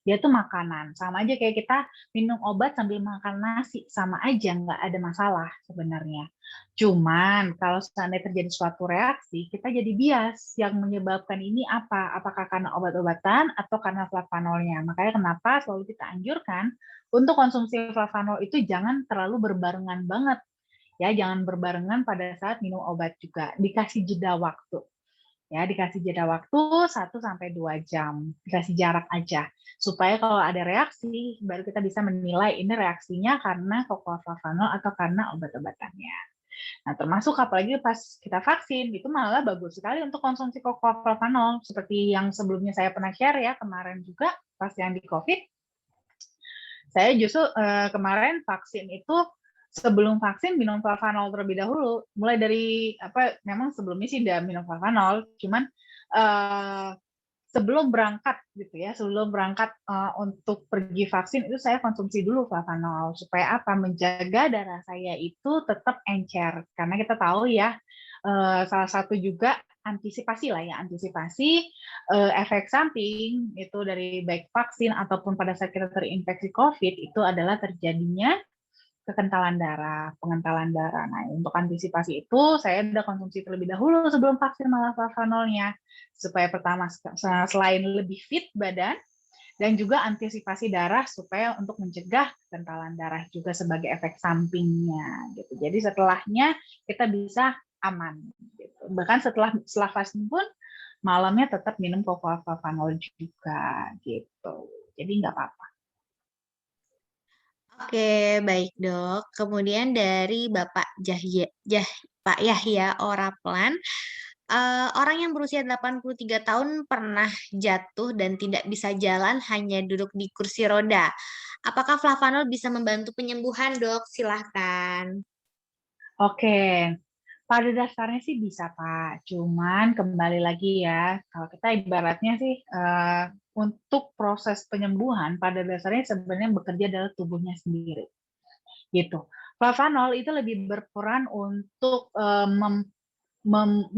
Dia tuh makanan, sama aja kayak kita minum obat sambil makan nasi, sama aja, nggak ada masalah sebenarnya. Cuman kalau seandainya terjadi suatu reaksi, kita jadi bias yang menyebabkan ini apa? Apakah karena obat-obatan atau karena flavanolnya? Makanya kenapa selalu kita anjurkan untuk konsumsi flavanol itu jangan terlalu berbarengan banget. Ya, jangan berbarengan pada saat minum obat juga. Dikasih jeda waktu. Ya, dikasih jeda waktu 1-2 jam, dikasih jarak aja, supaya kalau ada reaksi, baru kita bisa menilai ini reaksinya karena flavanol atau karena obat-obatannya. Nah, termasuk apalagi pas kita vaksin, itu malah bagus sekali untuk konsumsi flavanol, seperti yang sebelumnya saya pernah share ya, kemarin juga pas yang di COVID, saya justru kemarin vaksin itu sebelum vaksin minum flavanol terlebih dahulu. Mulai dari memang sebelumnya sih udah minum flavanol, cuman sebelum berangkat gitu ya, sebelum berangkat untuk pergi vaksin itu saya konsumsi dulu flavanol supaya apa? Menjaga darah saya itu tetap encer. Karena kita tahu ya, salah satu juga antisipasi efek samping itu dari baik vaksin ataupun pada saat kita terinfeksi COVID itu adalah terjadinya kekentalan darah, pengentalan darah. Nah, untuk antisipasi itu saya udah konsumsi terlebih dahulu sebelum vaksin malah flavanolnya, supaya pertama selain lebih fit badan dan juga antisipasi darah supaya untuk mencegah kekentalan darah juga sebagai efek sampingnya gitu. Jadi setelahnya kita bisa aman gitu. Bahkan setelah vaksin pun malamnya tetap minum flavanol juga gitu. Jadi nggak apa-apa. Oke, baik dok. Kemudian dari Bapak Pak Yahya Oraplan, orang yang berusia 83 tahun pernah jatuh dan tidak bisa jalan, hanya duduk di kursi roda. Apakah flavanol bisa membantu penyembuhan, dok? Silahkan. Oke, pada dasarnya sih bisa, Pak. Cuman kembali lagi ya, kalau kita ibaratnya sih untuk proses penyembuhan pada dasarnya sebenarnya bekerja adalah tubuhnya sendiri. Gitu. Flavanol itu lebih berperan untuk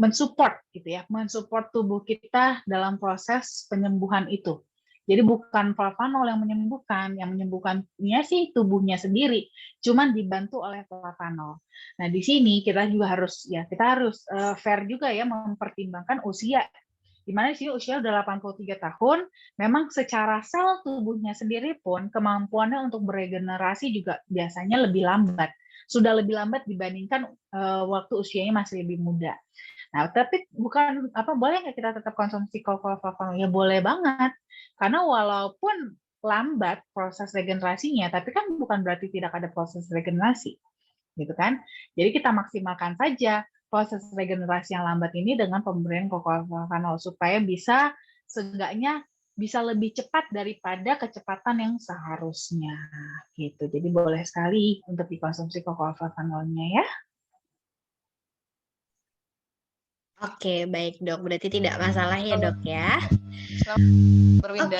mensupport gitu ya, mensupport tubuh kita dalam proses penyembuhan itu. Jadi bukan flavanol yang menyembuhkannya sih tubuhnya sendiri, cuman dibantu oleh flavanol. Nah, di sini kita juga harus fair juga ya mempertimbangkan usia. Di mana sih usia udah 83 tahun, memang secara sel tubuhnya sendiri pun kemampuannya untuk beregenerasi juga biasanya lebih lambat. Sudah lebih lambat dibandingkan waktu usianya masih lebih muda. Nah, tapi boleh nggak kita tetap konsumsi flavanol? Ya boleh banget. Karena walaupun lambat proses regenerasinya, tapi kan bukan berarti tidak ada proses regenerasi. Gitu kan? Jadi kita maksimalkan saja proses regenerasi yang lambat ini dengan pemberian flavanol supaya bisa seenggaknya bisa lebih cepat daripada kecepatan yang seharusnya gitu. Jadi boleh sekali untuk dikonsumsi flavanolnya ya. Oke, baik dok. Berarti tidak masalah ya dok ya. Berwinda,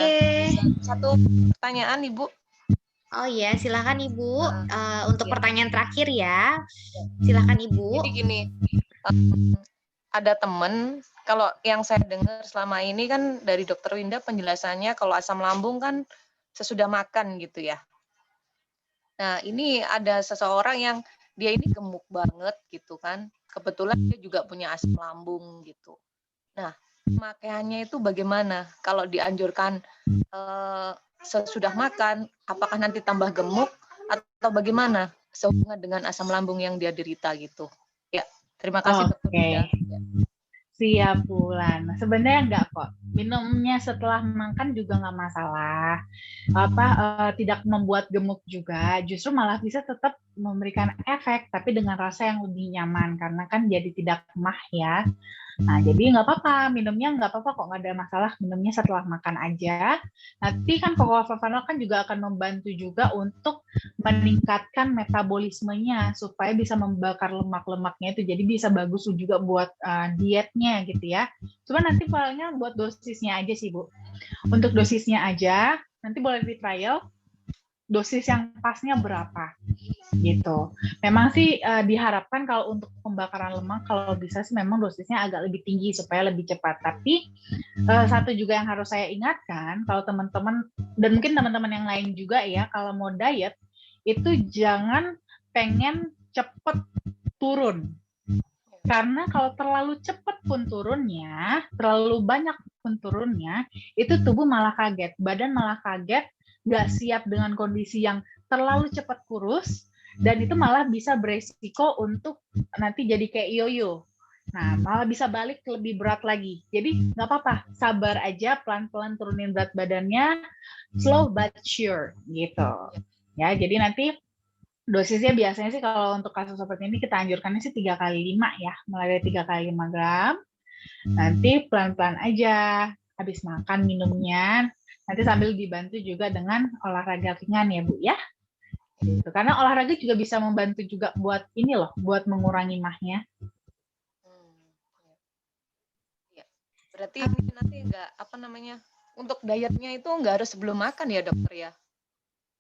satu pertanyaan Ibu. Oh iya, silakan Ibu. Untuk pertanyaan terakhir ya, silakan Ibu. Jadi gini, ada teman, kalau yang saya dengar selama ini kan dari Dokter Winda penjelasannya kalau asam lambung kan sesudah makan gitu ya. Nah ini ada seseorang yang dia ini gemuk banget gitu kan, kebetulan dia juga punya asam lambung gitu. Nah pemakaiannya itu bagaimana? Kalau dianjurkan sesudah makan, apakah nanti tambah gemuk atau bagaimana sehubungan dengan asam lambung yang dia derita gitu? Ya, terima kasih. Oke. Siap Bulan. Sebenarnya enggak kok. Minumnya setelah makan juga nggak masalah. Tidak membuat gemuk juga. Justru malah bisa tetap memberikan efek, tapi dengan rasa yang lebih nyaman karena kan jadi tidak mah ya. Nah, jadi nggak apa-apa, minumnya nggak apa-apa kok, nggak ada masalah, minumnya setelah makan aja. Nanti kan flavanol kan juga akan membantu juga untuk meningkatkan metabolismenya supaya bisa membakar lemak-lemaknya itu, jadi bisa bagus juga buat dietnya gitu ya. Cuma nanti palingnya buat dosisnya aja sih Bu. Untuk dosisnya aja, nanti boleh di trial dosis yang pasnya berapa. gitu. Memang sih diharapkan kalau untuk pembakaran lemak kalau bisa sih memang dosisnya agak lebih tinggi supaya lebih cepat. Tapi satu juga yang harus saya ingatkan kalau teman-teman dan mungkin teman-teman yang lain juga ya, kalau mau diet itu jangan pengen cepet turun. Karena kalau terlalu cepat pun turunnya, terlalu banyak pun turunnya, itu tubuh malah kaget, badan malah kaget, nggak siap dengan kondisi yang terlalu cepat kurus, dan itu malah bisa beresiko untuk nanti jadi kayak yoyo. Nah, malah bisa balik lebih berat lagi. Jadi nggak apa-apa, sabar aja, pelan-pelan turunin berat badannya, slow but sure gitu. Ya, jadi nanti dosisnya biasanya sih kalau untuk kasus seperti ini kita anjurkannya sih 3 kali 5 ya, mulai dari 3 kali 5 gram. Nanti pelan-pelan aja, habis makan minumnya, nanti sambil dibantu juga dengan olahraga ringan ya Bu ya. Gitu. Karena olahraga juga bisa membantu juga buat ini loh, buat mengurangi mahnya. Ya. Berarti ini nanti enggak untuk dietnya itu enggak harus sebelum makan ya dokter ya?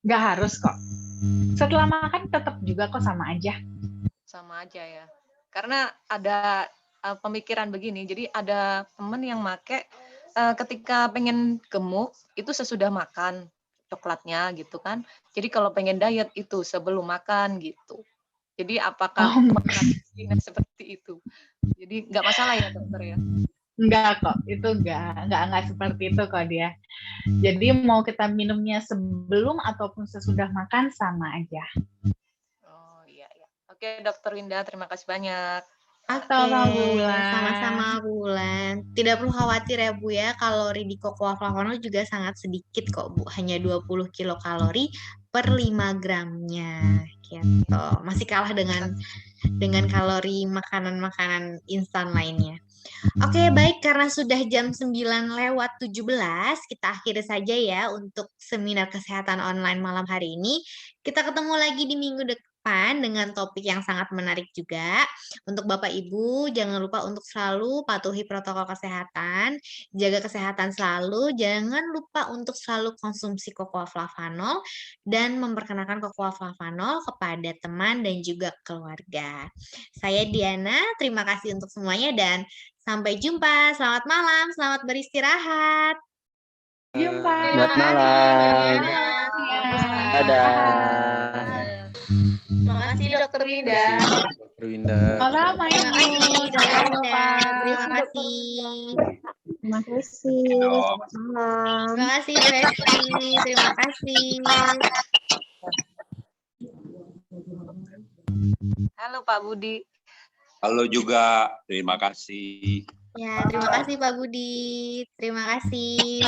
Nggak harus kok. Setelah makan tetap juga kok sama aja. Sama aja ya. Karena ada pemikiran begini, jadi ada temen yang make ketika pengen gemuk itu sesudah makan coklatnya gitu kan. Jadi kalau pengen diet itu sebelum makan gitu. Jadi apakah seperti itu? Jadi nggak masalah ya dokter ya? Enggak kok, itu enggak seperti itu kok dia. Jadi mau kita minumnya sebelum ataupun sesudah makan sama aja. Oh iya. Oke dokter Winda, terima kasih banyak. Sama-sama Bu Wulan. Tidak perlu khawatir ya Bu ya, kalori di cocoa flavanol juga sangat sedikit kok Bu, hanya 20 kilokalori per 5 gramnya gitu. Masih kalah dengan kalori makanan-makanan instan lainnya. Oke, baik, karena sudah jam 9:17, kita akhiri saja ya untuk seminar kesehatan online malam hari ini. Kita ketemu lagi di minggu depan dengan topik yang sangat menarik juga. Untuk Bapak Ibu, jangan lupa untuk selalu patuhi protokol kesehatan, jaga kesehatan selalu, jangan lupa untuk selalu konsumsi cocoa flavanol dan memperkenalkan cocoa flavanol kepada teman dan juga keluarga. Saya Diana, terima kasih untuk semuanya dan sampai jumpa. Selamat malam, selamat beristirahat. Jumpa. Selamat malam. Dadah. Terima kasih Dokter Winda. Dokter Winda. Sama-sama ya. Terima kasih. Terima kasih. Terima kasih Bu Hesti. Terima kasih. Halo Pak Budi. Halo juga, terima kasih. Ya, terima kasih Pak Budi. Terima kasih.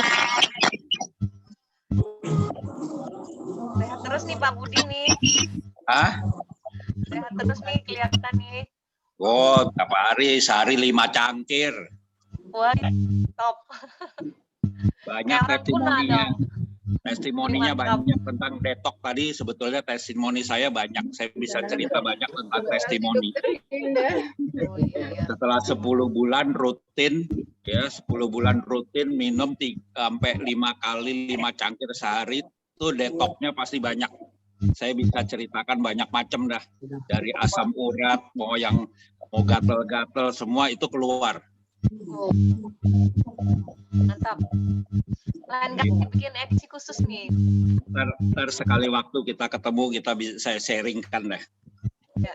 Sehat terus nih Pak Budi nih. Hah? Sehat terus nih, kelihatan nih. Oh, tiap hari, sehari 5 cangkir. Wah, top. Banyak testimoninya. Testimoninya banyak tentang detox tadi. Sebetulnya testimoni saya banyak. Saya bisa cerita banyak tentang testimoni. Setelah 10 bulan rutin, ya 10 bulan rutin minum 3-5 kali 5 cangkir sehari, itu detoxnya pasti banyak. Saya bisa ceritakan banyak macam dah. Dari asam urat, mau gatel-gatel, semua itu keluar. Oh. Mantap. Lain kali bikin edisi khusus nih. Ntar sekali waktu kita ketemu, kita bisa sharingkan deh. Ya,